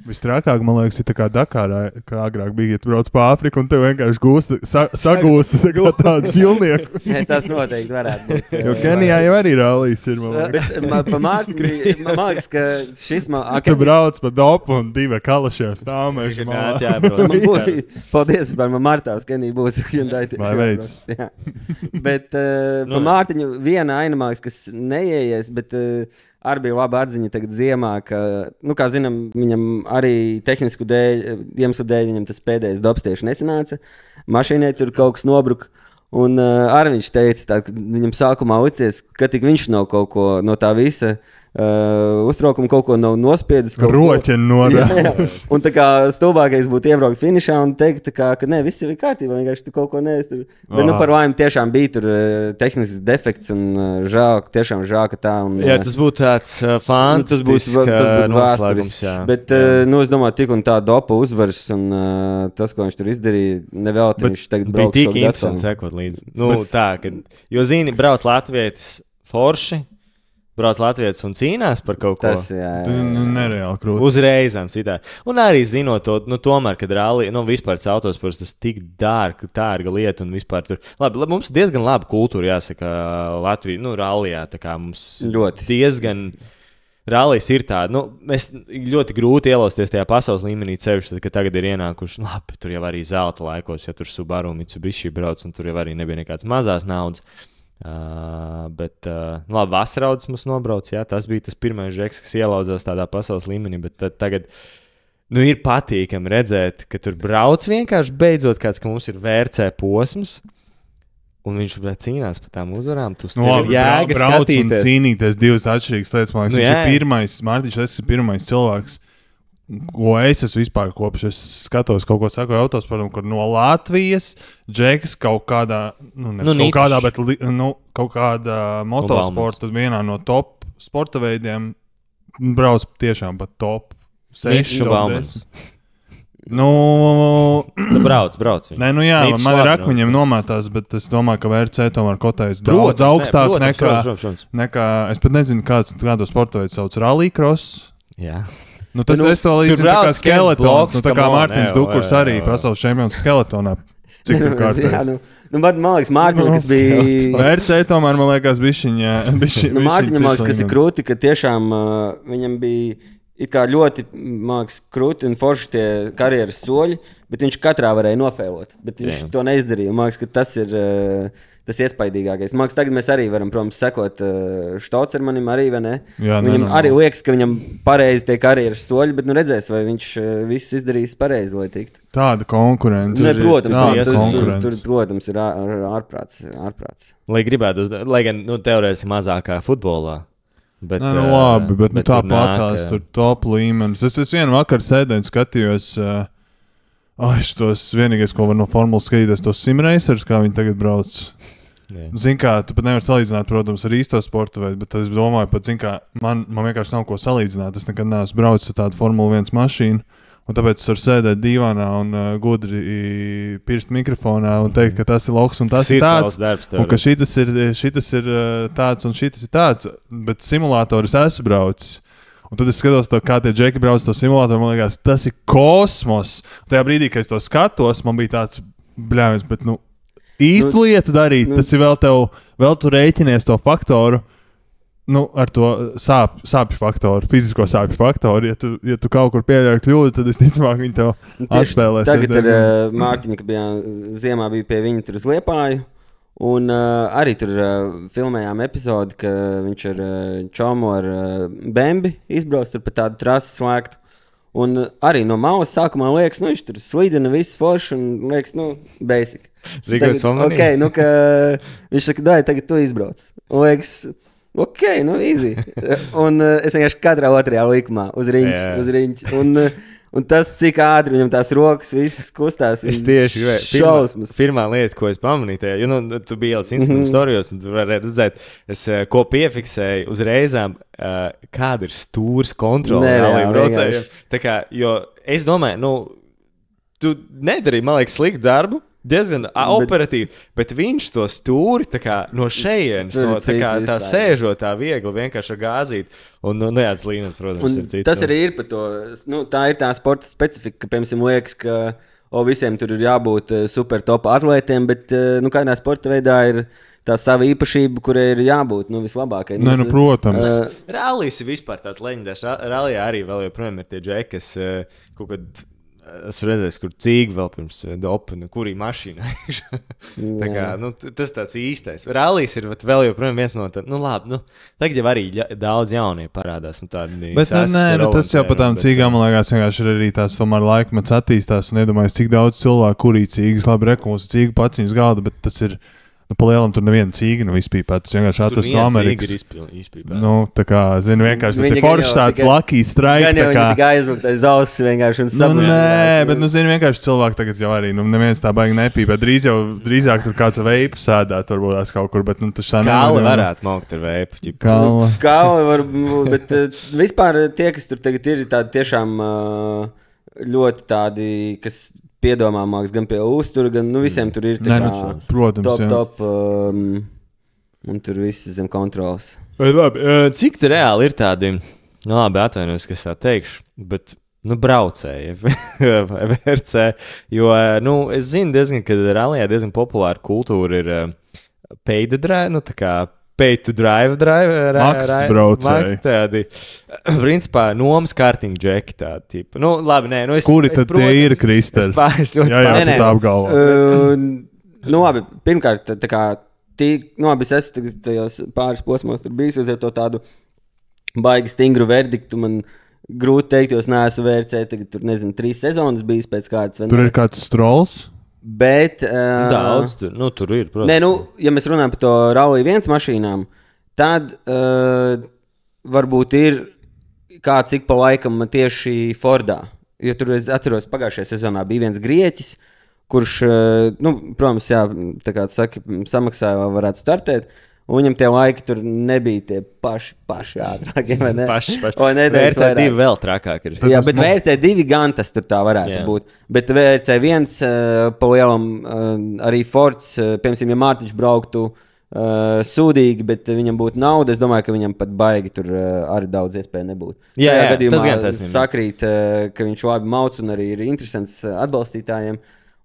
Vistrākāk, man liekas, ir tā kā Dakarā, kā agrāk bija, ja tu brauc pa Āfriku un tev vienkārši sagūsta tādu ķilnieku. Nē, tas noteikti varētu būt. Jo Kenijā jau arī rallijas ir, man liekas. Bet pa Mārtiņu, man liekas, ka šis Tu brauc pa dopu un 2 kalašiem stāvmeži malā. Paldies, man Martā uz Keniju būs Hyundai. Vai veids. Bet pa Mārtiņu viena ainamāks, kas neieies, bet... Arī bija laba atziņa tagad ziemā, ka, kā zinām, viņam arī tehnisku iemeslu dēļ viņam tas pēdējais dops tieši nesanāca. Mašīnai tur kaut kas nobruka. Un arī viņš teica, ka viņam sākumā licies, ka tik viņš nav kaut ko no tā visa uztraukuma kaut ko nav nospiedis. Roķeni norādījis. Un tā kā stulbākais būtu iebraukt finišā un teikt, ka nē, viss ir kārtībā, vienkārši tu kaut ko neesi. Bet par laimi tiešām bija tur tehnisks defekts un tiešām žēl, ka tā. Un, jā, tas būtu tāds fantastisks vēstures. Bet, es domāju, tik un tā dopa uzvaras un tas, ko viņš tur izdarīja, nevēlti viņš tagad brauks. Bija tik interesanti sekot līdzi. Tā, jo zini, brauc latvietis forši, brauc latvietis un cīnās par kaut ko. Tas, jā. Nereāli krūti. Uzreizām citādi. Un arī zinot to, tomēr, kad rallija, vispār tas autosports, tas tik dārga lieta un vispār tur. Labi, mums diezgan laba kultūra, jāsaka, Latvija, rallijā, tā kā mums ļoti. Diezgan rallijas ir tāda, mēs ļoti grūti ielausties tajā pasaules līmenī ceļš, kad tagad ir ienākuši, labi, tur jau arī zelta laikos, ja tur Subaru Mitsubishi brauc, un tur jau arī nebija nekāds mazās naudas. Bet labi, Vasaraudzes mums nobrauc, jā, tas bija tas pirmais žeks, kas ielaudzās tādā pasaules līmenī, bet tagad ir patīkami redzēt, ka tur brauc vienkārši beidzot kāds, ka mums ir VRC posms, un viņš cīnās par tām uzvarām. Tu ir jēga skatīties. Un cīnīties divas atšķirīgas lietas, man liekas, viņš ir pirmais, Mārtiņš, es esmu pirmais cilvēks, ko es esmu vispār kopš, es skatos kaut ko sakoju autosportam, kur no Latvijas džeks kaut kādā, kaut kādā motosporta vienā no top sporta veidiem brauc tiešām pa top 6 šodien. Brauc. Nē, jā, man ir akmeņiem nomētās, bet es domāju, ka VRC tomēr kotējas daudz augstāk nekā, es pat nezinu, kādo sporta veidu sauc rallycross. Jā. Nu, tas es to līdzinu tā kā skeletons. Nu, tā kā Mārtiņš Dukurs arī pasaules čempions skeletonā. Cik tur kārtēs? Man liekas, Mārtiņa, kas bija... VRC tomēr, man liekas, bišķiņā. Mārtiņa, man liekas, kas ir krūti, ka tiešām viņam bija it kā ļoti, man liekas, krūti un forši tie karjeras soļi, bet viņš katrā varēja nofēlot. Bet viņš to neizdarīja. Man liekas, ka tas ir... Tas iespaidīgākais. Man liekas, tagad mēs arī varam, protams, sekot Štaucermanim arī, vai ne? Jā, viņam arī liekas, ka viņam pareizi tie karjeras soļi, bet redzēs, vai viņš visus izdarīs pareizi, lai tiktu. Tāda konkurence. Ne, protams, protams, ir ārprāts. Lai gribētu, lai gan, teorētiski mazākā futbolā. Bet, labi, bet tāpatās tur top līmenis. Es vienu vakaru sēdēju un skatījos... šitos vienīgais, ko var no formulas skatīties, tos simracers, kā viņi tagad brauc. Zini kā, tu pat nevar salīdzināt, protams, ar īsto sportu veidu, bet es domāju, pat, zini kā, man vienkārši nav ko salīdzināt. Es nekad neesmu braucis ar tādu Formula 1 mašīnu, un tāpēc es varu sēdēt divānā un gudri pirst mikrofonā un teikt, ka tas ir loks un tas ir tāds. Un ka šitas ir tāds un šitas ir tāds, bet simulātoris esmu braucis. Un tad es skatos, kā tie džeki brauc to simulātoru, man liekas, tas ir kosmos. Un tajā brīdī, kad es to skatos, man bija tāds bļāvis, bet īstu lietu darīt, tas ir vēl tu rēķinies to faktoru, ar to sāpju faktoru, fizisko sāpju faktoru. Ja tu kaut kur pieļauj kļūdu, tad es ticamāk viņi tev atspēlēs. Tagad ar Mārtiņu, ka ziemā bija pie viņa tur uz Liepāju. Un arī tur filmējām epizodi, ka viņš ar Čomu ar Bembi izbrauc tur pa tādu trasi slēgtu. Un arī no malas sākumā liekas, viņš tur slidina visu foršu un liekas, basic. Zīgos pamanīja. Okay, ka viņš saka, dai, tagad tu izbrauc. Un liekas, easy. Un es vienkārši katrā otrajā likumā uz riņķi. Un tas, cik ātri viņam tās rokas visas kustās, es tieši šausmas. Pirmā lieta, ko es pamanīju, tu biji ielicis Instagram storijos, un tu varēji redzēt, ko piefiksēju uzreizām, kāda ir stūras kontrole rallija braucējiem. Tā kā, jo es domāju, tu nedarīji, man liekas, sliktu darbu, diezgan operatīvi, bet viņš to stūri no šejienes, tā sēžot tā viegli, vienkārši ar gāzīt. Un tas līmenis, protams, ir cits. Tas arī ir par to, tā ir tā sporta specifika, ka, piemēram, liekas, ka visiem tur ir jābūt super top atlētiem, bet kādā sporta veidā ir tā sava īpašība, kurai ir jābūt vislabākai. Protams. Rallijs ir vispār tāds leģendārs. Rallijā arī vēl joprojām ir tie džeki, kas kaut kad es redzēju, kur cīga vēl pirms dopa, kurī mašīnā. Tas tāds īstais. Rallijs ir vēl joprojām viens no tādiem, labi, tagad jau arī daudz jaunie parādās. Bet tas jau pat tām cīgām, man liekas, vienkārši ir arī tās tomēr laikmets attīstās un iedomājas, cik daudz cilvēku, kurī cīgas, labi rekumos cīga pats viņas galda, bet tas ir, pa lielam tur neviena cīga nav izpīpēta. Tas vienkārši atrast no Amerikas. Tā kā, zini, vienkārši tas ir foršs tāds lucky strike. Gan jau viņi tikai aizlūgt aiz ausis vienkārši un saprot. Nē, bet, zini, vienkārši cilvēki tagad jau arī, neviens tā baigi nepīpēt. Drīzāk tur kāds veipu sēdāt, varbūt tās kaut kur, bet, tas tā nevar. Kāli varētu maukt ar veipu. Kāli var, bet vispār tie, kas tur tagad ir tādi tiešām ļoti tādi, kas piedomā māks gan pie uztura, gan visiem tur ir protams, top, un tur viss zem kontrols. Labi, cik te reāli ir tādi, labi, atvainojos, ka es tā teikšu, bet, braucēji, VRC, jo, es zinu diezgan, ka rallijā diezgan populāra kultūra ir paid drive, tā kā pay to drive, maksas braucēji. Tādi, principā, nomas kārtīgi džeki tādi. Labi, nē, kuri tad tie ir, Kristel? Jā, tu tā apgalvo. Labi, pirmkārt, tā kā, es esmu tajos pāris posmos tur bijis, uz to tādu baigi stingru verdiktu, man grūti teikt, jo es neesmu VRC, tagad tur, 3 sezonas bijis pēc kādas. Tur ir kāds Strolls? Bet daudz tur ir, protams. Nē, ja mēs runājam par to Rallija 1 mašīnām, tad varbūt ir kāds ik pa laikam tieši Fordā. Jo tur es atceros, pagājušajā sezonā bija viens grieķis, kurš, protams, jā, tā kā tu saki, samaksāja, lai varētu startēt. Un viņam tie laiki tur nebija tie paši ātrākie, vai ne? Paši. VRC2 vēl trakāk ir. Jā, bet VRC2 gan tas tur tā varētu būt. Bet VRC1 pa lielam arī Fords, piemēram, ja Mārtiņš brauktu sūdīgi, bet viņam būtu nauda. Es domāju, ka viņam pat baigi tur arī daudz iespēju nebūtu. Jā, Šajā gadījumā tas sakrīt, ka viņš labi mauc un arī ir interesants atbalstītājiem.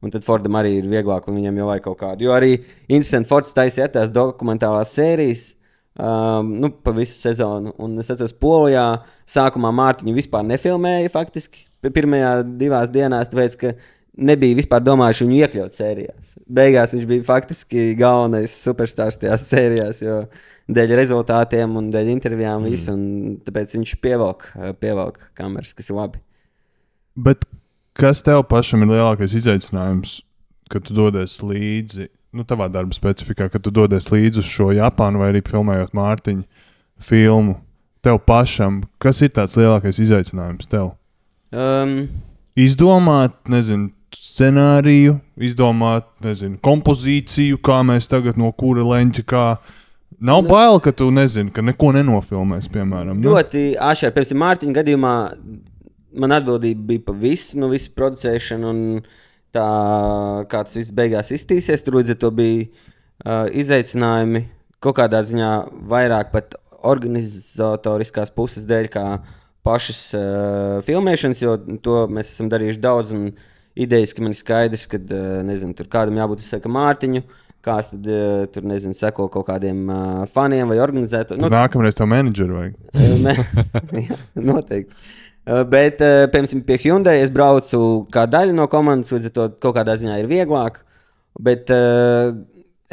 Un tad Fordam arī ir vieglāk, un viņam jau vajag kaut kādu. Jo arī interesanti, Fords taisīja tās dokumentālās sērijas pa visu sezonu. Un es atceros, Polijā sākumā Mārtiņu vispār nefilmēja faktiski pirmajā 2 dienās, tāpēc, ka nebija vispār domājuši viņu iekļaut sērijās. Beigās viņš bija faktiski galvenais superstārs tajās sērijās, jo dēļ rezultātiem un dēļ intervijām visu, un tāpēc viņš pievelk kameras, kas ir labi. Bet kas tev pašam ir lielākais izaicinājums, kad tu dodies līdzi, tavā darba specifikā, kad tu dodies līdzi uz šo Japānu vai arī filmējot Mārtiņu filmu? Tev pašam, kas ir tāds lielākais izaicinājums tev? Izdomāt, nezinu, scenāriju, izdomāt, nezinu, kompozīciju, kā mēs tagad no kura leņķa, kā nav bail, ka tu nezini, ka neko nenofilmēs, piemēram. Ļoti āšķi, piemēram, Mārtiņa gadījumā man atbildība bija pa visu producēšanu un tā, kā tas viss beigās iztīsies, tur līdz ar to bija izaicinājumi kaut kādā ziņā vairāk pat organizatoriskās puses dēļ, kā pašas filmēšanas, jo to mēs esam darījuši daudz, un idejas, ka man ir skaidrs, ka, nezinu, tur kādam jābūt uzsaka Mārtiņu, kāds tad, tur, nezinu, seko kaut kādiem faniem vai organizēto. Nākamreiz tev menedžeru vajag. Jā, noteikti. Bet, piemēram, pie Hyundai es braucu kā daļa no komandas, līdz ar to kaut kādā ziņā ir vieglāk, bet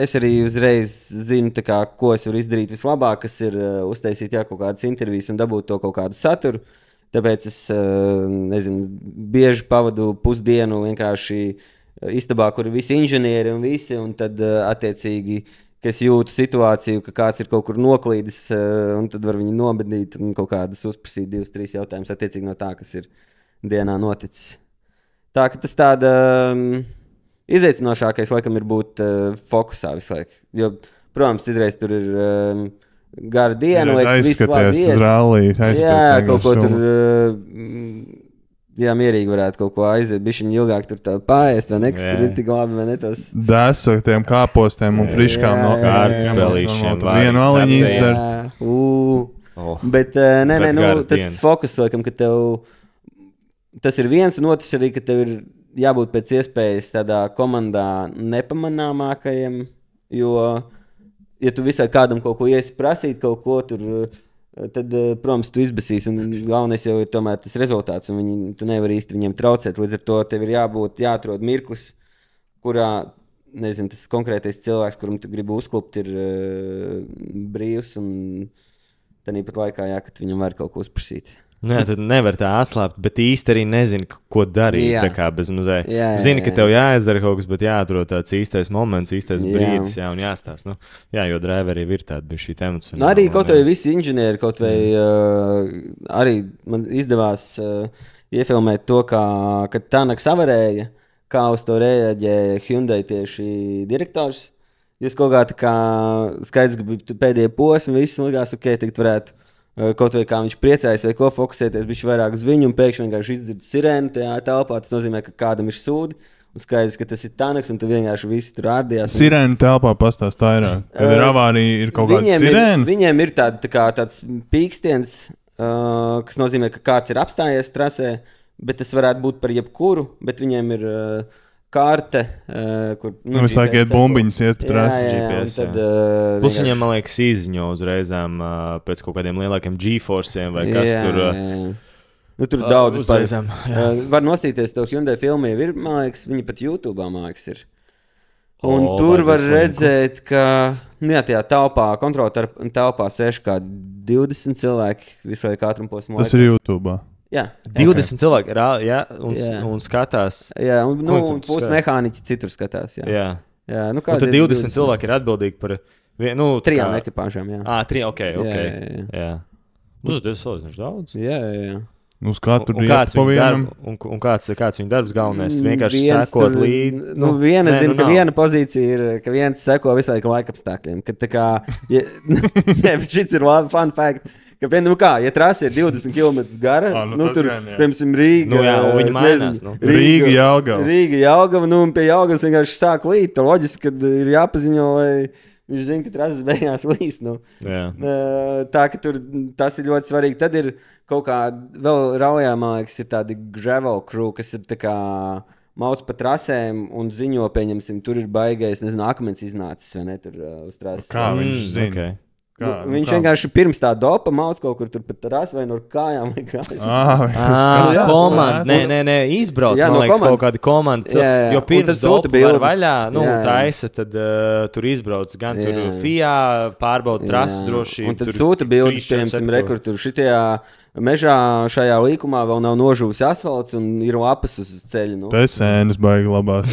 es arī uzreiz zinu, ko es varu izdarīt vislabāk, kas ir uztaisīt kaut kādas intervijas un dabūt to kaut kādu saturu. Tāpēc es nezinu, bieži pavadu pusdienu vienkārši istabā, kur ir visi inženieri un visi, un tad attiecīgi, ka es jūtu situāciju, ka kāds ir kaut kur noklīdis, un tad var viņu nobedīt un kaut kādus uzprasīt 2-3 jautājumus attiecīgi no tā, kas ir dienā noticis. Tā, ka tas tāda izaicinošākais, laikam, ir būt fokusā visu laiku. Jo, protams, citreiz tur ir gara diena, liekas, viss labi iet. Jā, kaut ko tur, mierīgi varētu kaut ko aiziet, bišķiņ ilgāk tur tā paēst, vai ne, kas tur ir tik labi, vai ne tos. Desu tiem kāpostiem un friškām no kārtpelīšiem. Vienu aliņu izcert. Bet, tas fokus, laikam, ka tev, tas ir viens, un otrs arī, ka tev ir jābūt pēc iespējas tādā komandā nepamanāmākajiem, jo, ja tu visai kādam kaut ko iesi prasīt, kaut ko tur, tad, protams, tu izbasīsi, un galvenais jau ir tomēr tas rezultāts, un tu nevari īsti viņiem traucēt, līdz ar to tev ir jāatrod mirklis, kurā, nezinu, tas konkrētais cilvēks, kuram tu gribi uzklupt, ir brīvs, un tāpat laikā, kad viņam var kaut ko uzprasīt. Jā, tad nevar tā atslābt, bet īsti arī nezinu, ko darīt. Tā kā bez mazliet. Zini, ka tev jāizdara kaut kas, bet jāatrod tāds īstais moments, īstais brīdis, un jāstāst. Jo driveri ir tāda šī emocionāla. Arī kaut vai visi inženieri, kaut vai arī man izdevās iefilmēt to, kad Tanaks avarēja, kā uz to reaģēja Hyundai tieši direktors. Jūs kaut kā skaidrs, ka bija pēdējie posmi, viss likās, ok, tagad varētu kaut vai kā viņš priecājas vai ko fokusēties, viņš vairāk uz viņu un pēkšņi vienkārši izdzird sirēnu tajā telpā. Tas nozīmē, ka kādam ir sūdi un skaidrs, ka tas ir Tanaks un tu vienkārši visi tur ārdījās. Sirēnu telpā pastāst vairāk. Kad ir avārija, ir kaut kāda sirēna? Viņiem ir tāds pīkstiens, kas nozīmē, ka kāds ir apstājies trasē, bet tas varētu būt par jebkuru, bet viņiem ir karte, kur visu laiku iet bumbiņas, iet pa trasi. Plus viņam, man liekas, izziņo uzreizām pēc kaut kādiem lielākiem G-forciem vai kas tur. Tur daudz uzreizām. Var nostīties to Hyundai filmu, jau ir, man liekas, viņi pat YouTube'ā, man liekas, ir. Un tur var redzēt, ka tajā telpā, kontrola telpā sēž kā 20 cilvēki visu laiku ātrumposmu. Tas ir YouTube'ā. Jā, 20 cilvēki un skatās. Jā, un pusi mehāniķi citur skatās. Jā, un tad 20 cilvēki ir atbildīgi par 3 ekipāžām. Jā, 3, ok. Jā. Tas ir salīdzinoši daudz. Jā. Uz katru diētu pa vienam. Un kāds viņa darbs galvenais? Vienkārši sekot līdzi. Viena zina, ka viena pozīcija ir, ka viens seko visai laikapstākļiem. Kad tā kā, bet šits ir labi fun fact. Ja trasa ir 20 km gara, tur, piemēram, Rīga, Rīga, Jelgava. Rīga, Jelgava, un pie Jelgavas vienkārši sāk līt. Loģiski, kad ir jāpaziņo, vai viņš zina, ka trases beigās līs. Nu. Tā, ka tur tas ir ļoti svarīgi. Tad ir kaut kā vēl raujā, man liekas, ir tādi gravel crew, kas ir tā kā mauc pa trasēm un ziņo, pieņemsim, tur ir baigais, nezinu, akmens iznācis, vai ne, tur uz trases. Kā viņš zina? Okay. Viņš vienkārši pirms tā dopa mauc kaut kur tur pat trasi vai no kājām vai kājām. Komanda. Nē, izbrauc, man liekas, kaut kādi komanda. Jo pirms dopa var vaļā, taisa, tad tur izbrauc gan tur FIA, pārbauda trases drošību. Un tad sūta bildes, piemēram, rekur tur šitajā mežā šajā līkumā vēl nav nožuvusi asfalts un ir lapas uz ceļu. Nu. Te sēnes baigi labās.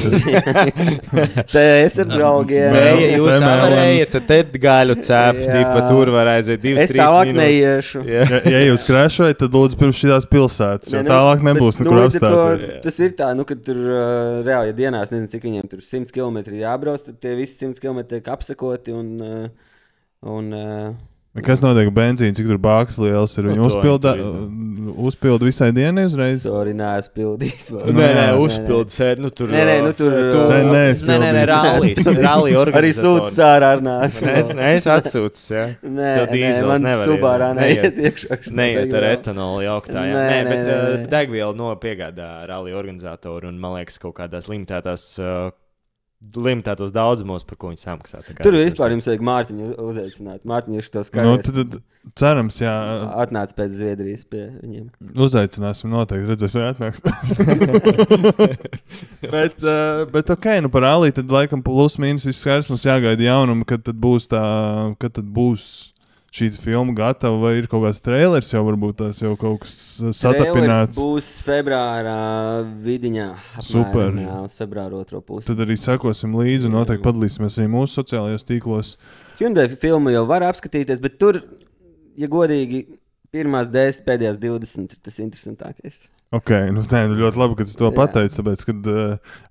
Te es ar draugiem. Ja jūs avarējat, tad te gaļu cēp, tipa tur var aiziet 2-3 minūtes. Es tālāk neiešu. Ja jūs krešojat, tad lūdzu pirms šitās pilsētas, jo tālāk nebūs nekur apstāties. Tas ir tā, ka tur reāli, ja dienās, nezinu, cik viņiem tur 100 km jābrauc, tad tie visi 100 km tiek apsakoti un kas notiek benzīna, cik tur bākas liels ir? Viņi uzpilda visai dienai uzreiz? Sorry, neesmu pildījis. Nē, uzpilda sēd. Nu, tur rallija organizators. Arī sūtas ārā ar nāsu. Es atsūtas, jā. Nē, man subārā neiet iekšā. Neiet ar etanolu jauktā, jā. Nē, bet degvielu piegādā rallija organizatori un, man liekas, kaut kādās limitētos daudzumos, par ko viņi samaksā. Tur vispār jums vajag Mārtiņu uzaicināt. Mārtiņu to skaidrs. Tad cerams, jā. Atnāc pēc Zviedrijas pie viņiem. Uzaicināsim noteikti, redzēs, vai atnāks. bet ok, par ralliju tad laikam plus mīnus viss skaidrs, mums jāgaida jaunumi, kad tad būs šī filma gatava, vai ir kaut kāds trailers jau varbūt tās jau kaut kas satapināts? Trailers būs februāra vidiņā. Super. Jā, uz februāra 2. pusi. Tad arī sekosim līdzi un noteikti padalīsimies arī mūsu sociālajos tīklos. Hyundai filmu jau var apskatīties, bet tur, ja godīgi, pirmās 10, pēdējās 20 ir tas interesantākais. Ok, ļoti labi, ka tu to pateici, tāpēc, kad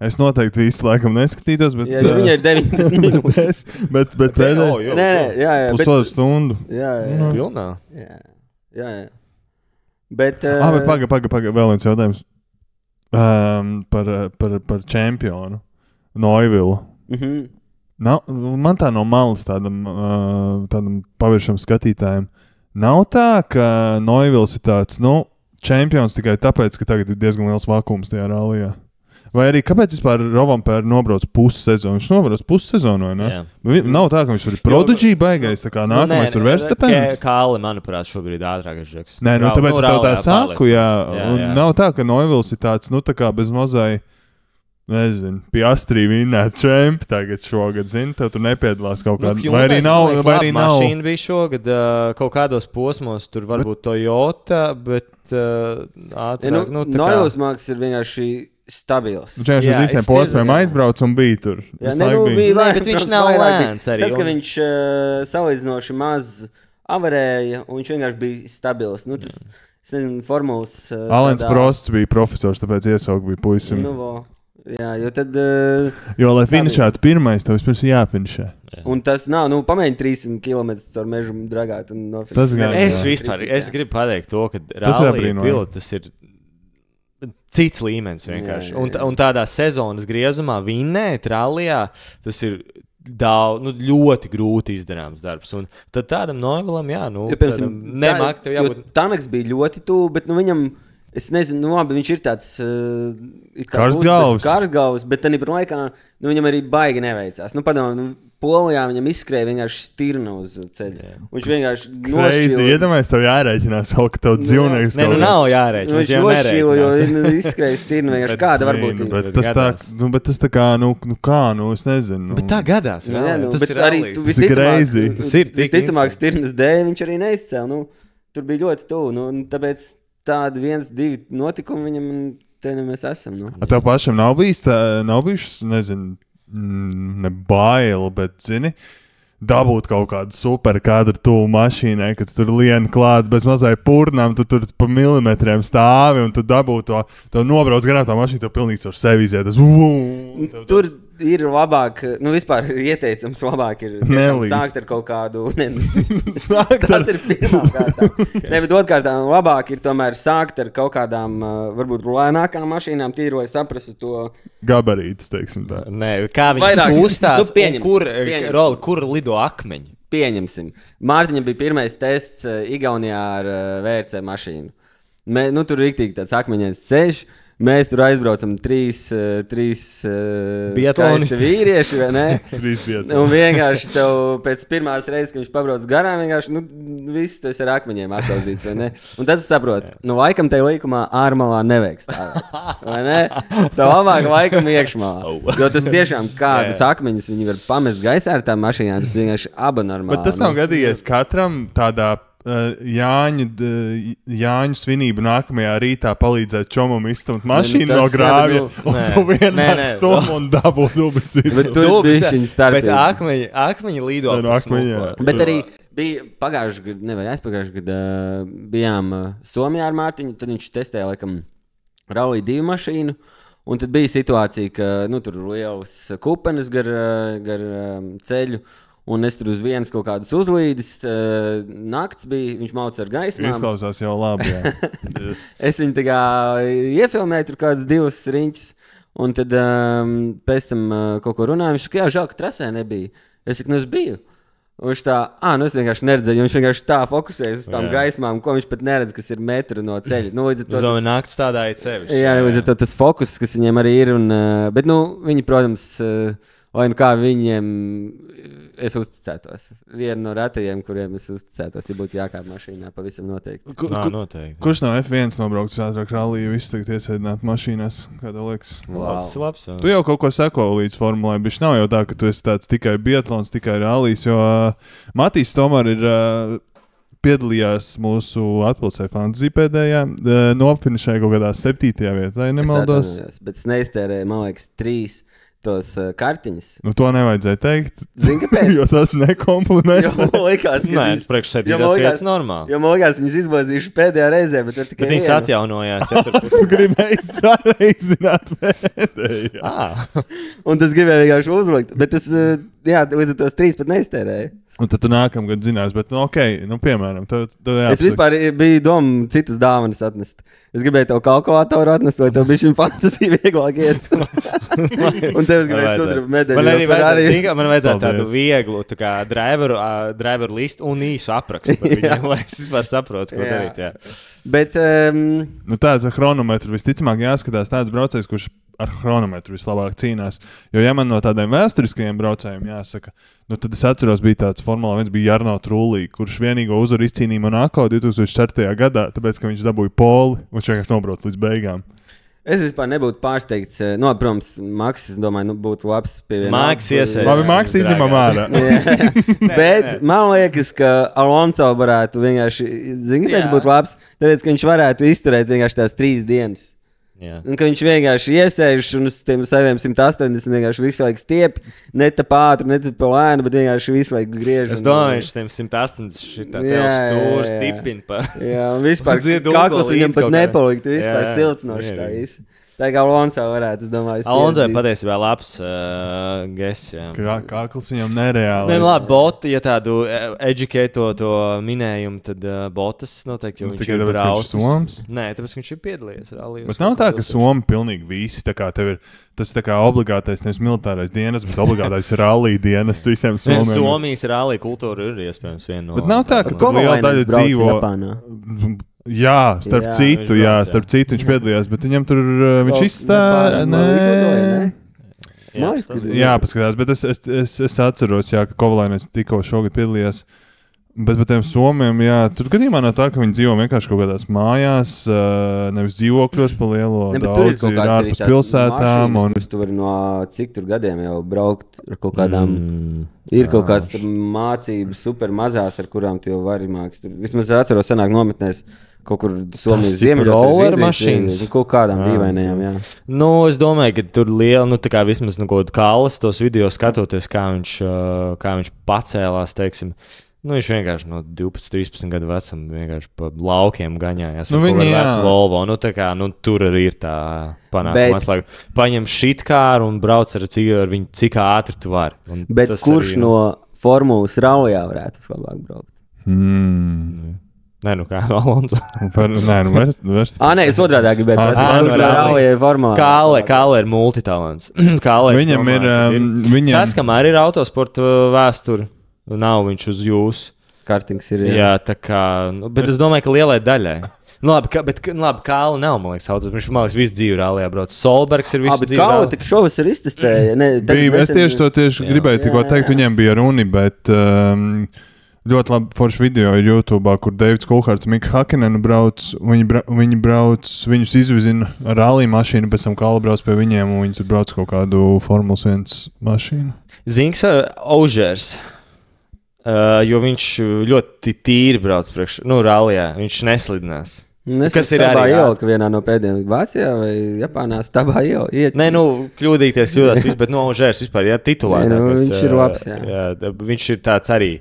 es noteikti visu laikam neskatītos, bet... Jā, viņai ir 90 minūtes. bet pēdējā... Nē, pusotru stundu. Jā. Pilnā? Jā. Bet... Paga, vēl viens jautājums. Par čempionu. Noivilu. Man tā no malas tādam paviršam skatītājiem. Nav tā, ka Noivils ir tāds, čempions tikai tāpēc, ka tagad ir diezgan liels vakums tajā rallijā. Vai arī kāpēc vispār Rovampēr nobrauc pussezonu? Viņš nobrauc pussezonu, vai ne? Jā. Nav tā, ka viņš ir prodigy baigais, tā kā nākamais ir Verstapens. Kāli, manuprāt, šobrīd ātrākais žeks. Nē, tāpēc es tev tā saku, jā. Nav tā, ka Noivils ir tāds, tā kā bez mazai, nezinu, Piastri vinnēt čempi tagad šogad, tev tur nepiedalās kaut kādā. Vai arī nav. Mašīna bija šogad kaut kādos posmos, tur varbūt Toyota, bet ātrāk. Noivils Maks ir vienkārši stabils. Viņš vienkārši uz visiem posmiem aizbrauc un bija tur. Jā, bet viņš nav lēns arī. Tas, ka viņš salīdzinoši maz avarēja, un viņš vienkārši bija stabils. Es nezinu, formulas... Alens Prosts bija profesors, tāpēc iesaukt bija puisim. Jā, jo tad... Jo, lai finišētu pirmais, tev vispirms jāfinišē. Un tas nav, pamēģini 300 km caur mežu dragāt un nofinišēt. Es gribu pateikt to, ka rallija pilota tas ir cits līmenis vienkārši. Un tādā sezonas griezumā vinnēt rallijā, tas ir ļoti grūti izdarāms darbs. Un tad tādam Noivilam, nemāk tev jābūt... Tanaks bija ļoti tuvu, bet viņam... Es nezinu, labi, viņš ir tāds karstgalvs, bet tad ir laikā, viņam arī baigi neveicās. Padomā, Polijā viņam izskrēja vienkārši stirna uz ceļa. Viņš vienkārši nošķīla. Iedomājies, tev jārēķinās, ka tev dzīvnieks kaut kāds. Nav jārēķinās. Viņš nošķīla, jo izskrēja stirna vienkārši kāda varbūt ir. Bet tas tā kā, es nezinu. Bet tā gadās. Tas ir arī, visticamāk, stirnas dēļ viņš arī neizcēla. Tur bija ļoti tuvu, tāpēc tādi 1-2 notikumi viņam te mēs esam. Tev pašam nav bijušas, nezinu, ne baili, bet, zini, dabūt kaut kādu super kadru tuvu mašīnai, ka tu tur lieni klāt bez mazai purnām, tu tur pa milimetriem stāvi un tu dabū to nobrauc garām tā mašīna, tev pilnīgi ar sevi iziet. ir labāk, vispār ieteicams labāk ir sākt ar kaut kādu, tas ir pirmā kārtā. Bet otrkārtām labāk ir tomēr sākt ar kaut kādām, varbūt lēnākām mašīnām, tīri, lai saprastu to gabarītus, teiksim tā. Nē, kā viņas kustās, kur lido akmeņi. Pieņemsim. Mārtiņam bija pirmais tests Igaunijā ar VRC mašīnu. Tur riktīgi tāds akmeņains ceļš. Mēs tur aizbraucam trīs skaisti vīrieši, vai ne? Un vienkārši tev pēc pirmās reizes, kad viņš pabrauc garām, vienkārši, viss tas ar akmeņiem atlauzīts, vai ne? Un tad tu saproti, laikam te līkumā ārmalā nevajag stāvēt, vai ne? Tev labāk laikam iekšmalā. Jo tas tiešām kādas akmeņas viņi var pamest gaisā ar tām mašīnām, tas vienkārši abanormāli. Bet tas nav gadījies katram tādā Jāņu svinību nākamajā rītā palīdzēt čomam izstumt mašīnu no grāvja, un tu vienmēr stum un dabū dubis visu. Bet akmeņi lido pa smuku. Bet arī bija pagājuši gadu, aizpagājuši gadu bijām Somijā ar Mārtiņu, tad viņš testēja, laikam, Rally 2 mašīnu, un tad bija situācija, ka, tur lielas kupenes gar ceļu, un es tur uz vienas kaut kādas uzlīdes, nakts bija, viņš mauca ar gaismām. Izklausās jau labi, jā. Es viņu tā kā iefilmēju tur kādas 2 riņķis, un tad pēc tam kaut ko runāju, viņš saka, jā, žēl, ka trasē nebija. Es saku, es biju. Un viņš tā, es vienkārši neredzēju, viņš vienkārši tā fokusējas uz tām gaismām, ko viņš pat neredz, kas ir metru no ceļa. Uz nakts tādā ir sevišķi. Jā, līdz ar to tas fokus, kas viņiem arī ir, bet, viņi, protams, lai kā viņiem es uzticētos. Viena no retajiem, kuriem es uzticētos, ja būtu jākāp mašīnā, pavisam noteikti. Noteikti. Kurš no F1 nobraukts ātrāk rallī, jo visi tagad iesēdināt mašīnās, kāda liekas? Labs. Tu jau kaut ko seko līdz formulai, bišķi nav jau tā, ka tu esi tāds tikai biatlons, tikai rallīs, jo Matīs tomēr ir piedalījās mūsu atpulcē fantasy pēdējā, nofinišēja kaut kādā 7. vietā, ja nemaldos. Es atvainojos, bet es neiztērēju, man liekas, 3 tos kartiņas. To nevajadzēja teikt. Zini, kāpēc? Jo tas nekomplimē. Jo man likās, ka priekš 7. vietas normāli. Jo man likās, viņas izbozījuši pēdējā reizē, bet tikai bet viņas atjaunojās. Tu gribēji sareizināt pēdējā. Un tas gribēja vienkārši uzlikt. Bet tas, līdz ar tos 3 pat neiztērēju. Un tad tu nākamgad zinās, bet, piemēram, es vispār biju doma citas dāvanas atnest. Es gribēju tev kalkulātoru atnest, lai tev bišķiņ fantasija vieglāk iet. Un tev es gribēju sudraba medaļu. Man vajadzētu tādu vieglu, tā kā driveru listu un īsu aprakstu par viņiem, lai es vispār saprotu, ko darīt, jā. Bet... tāds ar chronometru visticamāk jāskatās tāds braucējs, kurš ar chronometru vislabāk cīnās. Jo, ja man no tādiem vēsturiskajiem braucējiem jāsaka, tad es atceros, bija tāds Formula 1, bija Jarno Trulī, kurš vienīgo uzvaru izcīnīja Monako 2004. gadā, tāpēc, ka viņš dabūja poli, un viņš vienkārši nobrauc līdz beigām. Es vispār nebūtu pārsteigts. Protams, Maks, es domāju, būtu labs pievienot. Maks iesaistīt. Labi, Maks izņemam ārā. Bet man liekas, ka Alonso varētu vienkārši, kāpēc būtu labs? Tāpēc, ka viņš varētu izturēt vienkārši tās 3 dienas. Jā. Un ka viņš vienkārši iesēž un uz tiem saviem 180 vienkārši visu laiku stiep, ne tā pātri, ne tā pa lēnu, bet vienkārši visu laiku griež. Es domāju, viņš tiem 180 šitā tev stūri stipina pa... Jā, un vispār kakls viņam pat nepalikt, vispār silts no šitā visu. Tā kā Alonso varētu, es domāju, Alonso ir patiesībā labs gess, jā. Kakls viņam nereāli. Nē, labi, Boti, ja tādu educate to minējumu, tad Botas noteikti, jo viņš ir braucis. Nē, tāpēc viņš ir piedalījies rallī. Bet nav tā, ka Somi pilnīgi visi, tā kā tev ir, tas tā kā obligātais, nevis militārais dienas, bet obligātais rallī dienas visiem Somiem. Somijas rallī kultūra ir iespējams viena no. Bet nav tā, ka tu liela daļa dzīvo. Jā, starp citu viņš piedalījās, bet viņam tur viņš izstāja. Jā, paskatās, bet es atceros, ka Kovalainens tikko šogad piedalījās. Bet par tiem Somiem, jā, tur gadījumā nav tā, ka viņi dzīvo vienkārši kaut kādās mājās, nevis dzīvokļos pa lielo, daudzi ir ārpus pilsētām. Mašīnas, tu vari no cik tur gadiem jau braukt ar kaut kādām, ir kaut kāds mācības super mazās, ar kurām tu jau vari māks. Vismaz atceros senāk nometnēs kaut kur Somijas ziemeļos, kaut kādām dīvainajām, jā. Es domāju, ka tur liela, tā kā vismaz kaut kādu kalas tos video skatoties, kā viņš pacēlās, teiksim. Nu, viņš vienkārši no 12, 13 gadu vecuma vienkārši pa laukiem gaņājās. Nu, viņi, jā. Volvo. Nu, tā kā, nu, tur arī ir tā panākuma atslēga. Paņem šitkāru un brauc ar viņu, cik ātri tu vari. Un bet kurš arī, no formulas raujā varētu vislabāk braukt? Nē, nu kā Alonso. Nē, nu vairs. Nē, es otrādā gribēju prasīt. Raujai formulā. Kāle ir multitalants. Viņam ir... Saskam arī ir autosporta vēsture. Nav viņš uz jūsu. Kartings ir, jā, tā kā, nu, bet es domāju, ka lielai daļai. Nu, labi, Kāla nav, man liekas, autos. Viņš, man liekas, visu dzīvi rālijā brauc. Solbergs ir visu dzīvi rālijā. Kāla tik šovas ir iztestēja. Es tieši gribēju tikko teikt, viņiem bija runi, bet ļoti labi forši video ir YouTube, kur Deivids Kulhārds, Mika Hakinenu brauc. Viņi brauc, viņus izvizina ar rāliju mašīnu, pēc tam Kāla brauc pie viņiem, un viņi tur brauc kaut kādu Formulas 1 mašīnu. Zinks Aužers. Jo viņš ļoti tīri brauc priekš, rallijā, viņš neslidinās. Kas ir arī ielika vienā no pēdējiem Vācijā vai Japānā, stabā iet. Nē, kļūdās viss, bet Žērs vispār, titulētākais. Viņš ir labs, jā. Viņš ir tāds arī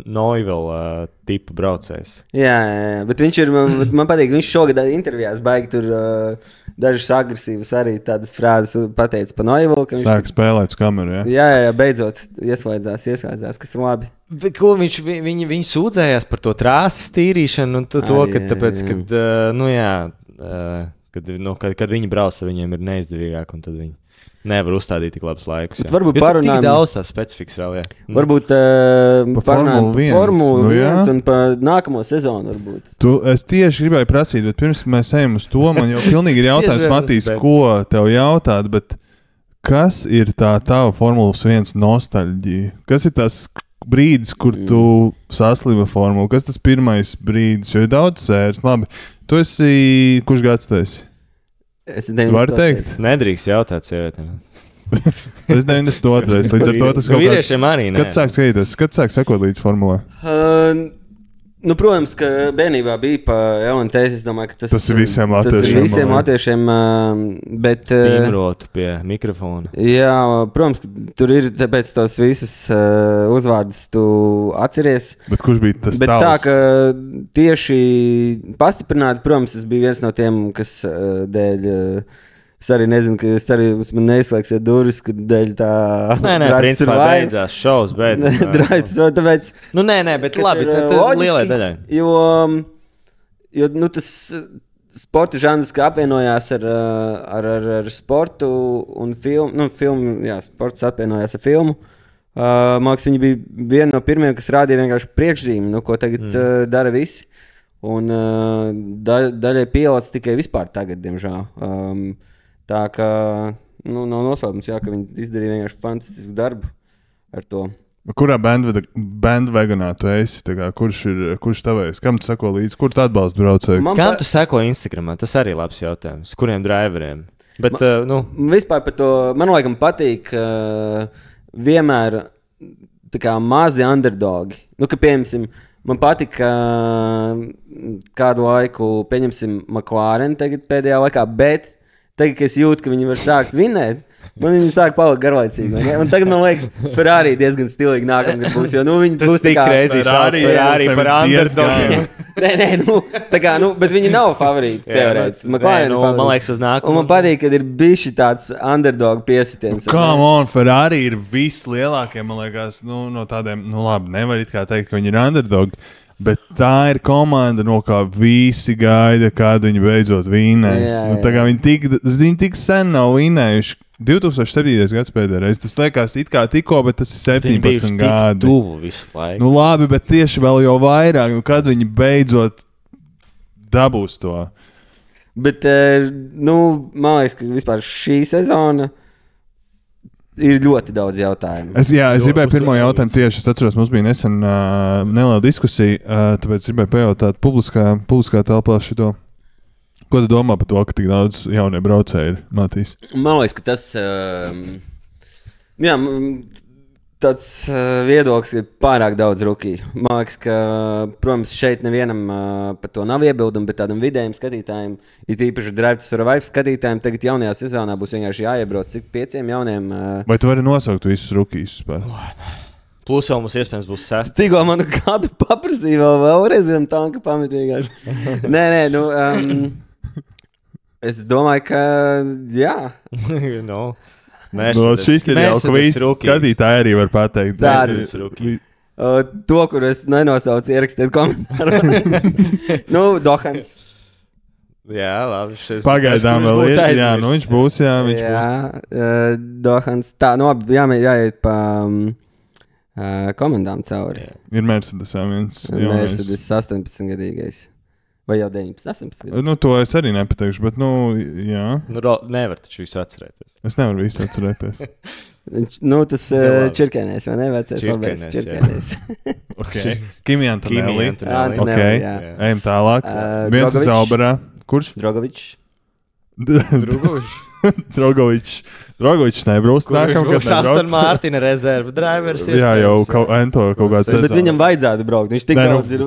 Neuville tipa braucējs. Jā, bet viņš ir, man patīk, viņš šogad intervijās baigi tur dažas agresīvas arī tādas frāzes pateica pa Neuville. Sāk spēlēt uz kameru, jā? Jā, beidzot ieslēdzās, kas ir labi. Ko viņi sūdzējās par to trāsas tīrīšanu un kad viņi brauc, viņiem ir neizdevīgāk un tad viņi nevar uzstādīt tik labus laikus. Varbūt parunājam. Tik daudz tās specifikas vēl, jā. Varbūt parunājam Formula 1 un pa nākamo sezonu varbūt. Es tieši gribēju prasīt, bet pirms mēs ejam uz to, man jau pilnīgi ir jautājums, Matīs, ko tev jautāt, bet kas ir tā tava Formulas 1 nostalģija? Kas ir tas brīdis, kur tu sasliba formulu? Kas tas pirmais brīdis? Jo ir daudz sēras. Labi, tu esi, kurš gads tu esi? Es 92. Var teikt? Nedrīkst jautāt sievietēm. Es 92. Līdz ar to tas kaut vīriešiem arī, ne? Kad sāk skatīties? Kad sāk sekot līdz formulē? Protams, ka bērnībā bija pa LNT, es domāju, ka tas ir visiem latviešiem. Tas ir visiem latviešiem, bet... Pīmrotu pie mikrofona. Jā, protams, ka tur ir, tāpēc tos visus uzvārdus tu atceries. Bet kurš bija tas bet tavs? Tā, ka tieši pastiprināti, protams, es biju viens no tiem, kas dēļ... Es arī nezinu, ka es arī man neizslēgsiet durvis, kad dēļ tā... Nē, principā beidzās, šovs beidzās. Draids, tāpēc... Nē, bet labi, tad lielai daļai. Jo tas sporta žanrs, kā apvienojās ar sportu un filmu, sports apvienojās ar filmu. Man liekas, viņi bija viena no pirmiem, kas rādīja vienkārši priekšzīmi, ko tagad dara visi. Un daļai pielādes tikai vispār tagad, diemžēl. Tā kā nav noslēpums, ka viņi izdarīja vienkārši fantastisku darbu ar to. Kurā bandwagonā tu esi? Kurš tavējs? Kam tu seko līdzi? Kur tu atbalsti braucēju? Kam tu seko Instagramā? Tas arī labs jautājums. Kuriem driveriem? Bet, Vispār par to man laikam patīk vienmēr tā kā mazi underdogi. Ka pieņemsim, man patīk kādu laiku, pieņemsim McLaren tagad pēdējā laikā, bet tagad, kad es jūtu, ka viņi var sākt vinēt, man viņi sāk palikt garlaicīgi. Un tagad man liekas, Ferrari diezgan stilīgi nākamgad būs, jo viņi būs tik reizī Ferrari par underdogiem. Bet viņi nav favorīti teorētiski. Man liekas, uz nākamo. Un man patīk, kad ir bišķi tāds underdog piesitiens. Come on, Ferrari ir vislielākie, man liekas, no tādiem, labi, nevar it kā teikt, ka viņi ir underdog. Bet tā ir komanda, no kā visi gaida, kad viņi beidzot vinēs. Viņi tik sen nav vinējuši. 2007. gads pēdējā reize. Tas liekas it kā tikko, bet tas ir 17 gadi. Tuvu visu laiku. Labi, bet tieši vēl jau vairāk, kad viņi beidzot dabūs to. Bet, man liekas, ka vispār šī sezona ir ļoti daudz jautājumu. Es gribēju pirmo jautājumu tieši. Es atceros, mums bija nesen neliela diskusija, tāpēc gribēju pajautāt publiskā telpā šito. Ko tu domā par to, ka tik daudz jaunie braucēji ir, Matīs? Man liekas, ka tas... tāds viedoklis ir pārāk daudz rukiju. Man liekas, ka, protams, šeit nevienam par to nav iebildumi, bet tādam vidējiem skatītājiem, it īpaši Drive to Survive skatītājiem, tagad jaunajā sezonā būs vienkārši jāiebrauc cik 5 jauniem. Vai tu vari nosaukt visus rukijus vispār? Plus vēl mums iespējams būs 6. Tikko man kādu paprasīja vēlreiz zem tanka pamet vienkārši. Nē, es domāju, ka jā. No. Šis ir jau, ka visi skatītāji arī var pateikt. To, kur es nenosaucu, ierakstiet komentāru. Dohans. Jā, labi. Pagaidām vēl ir. Jā, viņš būs. Viņš būs. Dohans. Tā, jāiet pa komandām cauri. Ir Mercedes viens. Mercedes 18-gadīgais. Vai jau 19? To es arī nepateikšu, bet, jā. Nevar taču visu atcerēties. Es nevaru visu atcerēties. Tas Čirkēnēs, vai ne? Vecais labais Čirkēnēs. Kimi Antonelli. Ejam tālāk. Viens uz Alberā. Kurš? Drogovičs. Drogovičs nebrūs. Kurš Aston Martina rezervu drivers. Jā, jau Ento kaut kāds sezonu. Bet viņam vajadzētu braukt. Viņš tik daudz ir.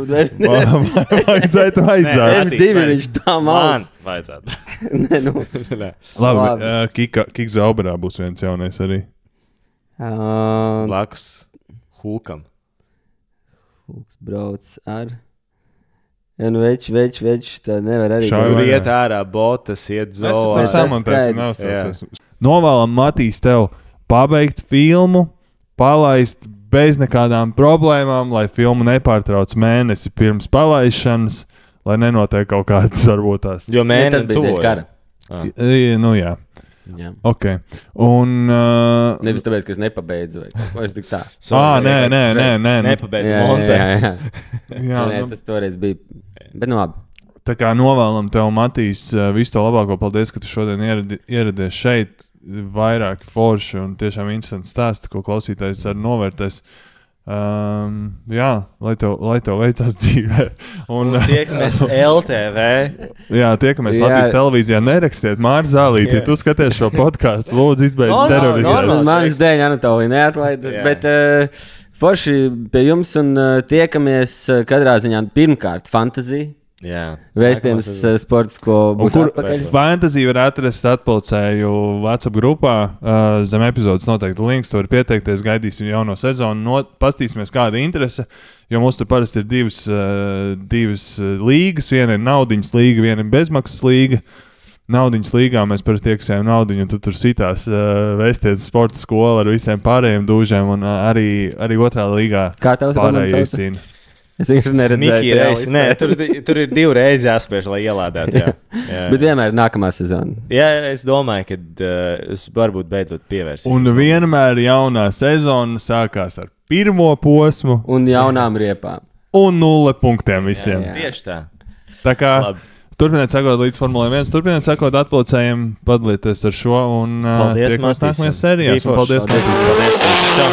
Vajadzētu. F2 viņš tā māc. Man vajadzētu. Labi, Kiks Zauberā būs viens jaunais arī. Blakus Hulkam. Hulks brauc ar... Več, tā nevar arī. Tur iet ārā, botas, iet zoā. Novēlam, Matīs, tev pabeigt filmu, palaist bez nekādām problēmām, lai filmu nepārtrauc mēnesi pirms palaišanas, lai nenotiek kaut kādas varbūt tās. Jo mēnesis bija dēļ kara. Jā. Ok. Un... Nevis tāpēc, ka es nepabeidzu vai ko es tik tā. Nē. Nepabeidzu montēt. Jā, tas toreiz bija. Bet labi. Tā kā novēlam tev, Matīs, visu to labāko. Paldies, ka tu šodien ieradies šeit. Vairāki forši un tiešām interesanti stāsti, ko klausītājs arī novērtēs. Jā, lai tev veicās dzīvē. Un tiekamies LTV. Jā, tiekamies Latvijas televīzijā. Nerakstiet Māri Zālīti, ja tu skaties šo podcastu, lūdzu izbeidz terorizēt. Manis dēļ Anatolija neatlaida, bet forši pie jums un tiekamies katrā ziņā pirmkārt Fantasy. Jā. Vēstienas sports, ko būs atpakaļ. Fantasy var atrast atpulcēju WhatsApp grupā. Zem epizodes noteikti links, tu vari pieteikties, gaidīsim jauno sezonu. Pastīsimies, kāda interese, jo mums tur parasti ir divas līgas. Viena ir naudiņas līga, viena ir bezmaksas līga. Naudiņas līgā mēs parasti iekasējam naudiņu, un tur sitās Vēstienas sporta skola ar visiem pārējiem dūžiem, un arī otrā līgā pārējie izcīna. Es vienkārši neredzēju. Tur ir 2 reizes jāspiež, lai ielādētu. Jā. Bet vienmēr ir nākamā sezona. Jā, es domāju, ka es varbūt beidzot pievērsīšos. Un vienmēr jaunā sezona sākās ar pirmo posmu. Un jaunām riepām. Un 0 punktiem visiem. Jā. Tieši tā. Tā kā turpiniet sekot līdz Formulai 1, turpiniet sekot atpulcējiem, padalieties ar šo un tiekamies nākamajās sērijās. Paldies, Matīs. Paldies. Čau.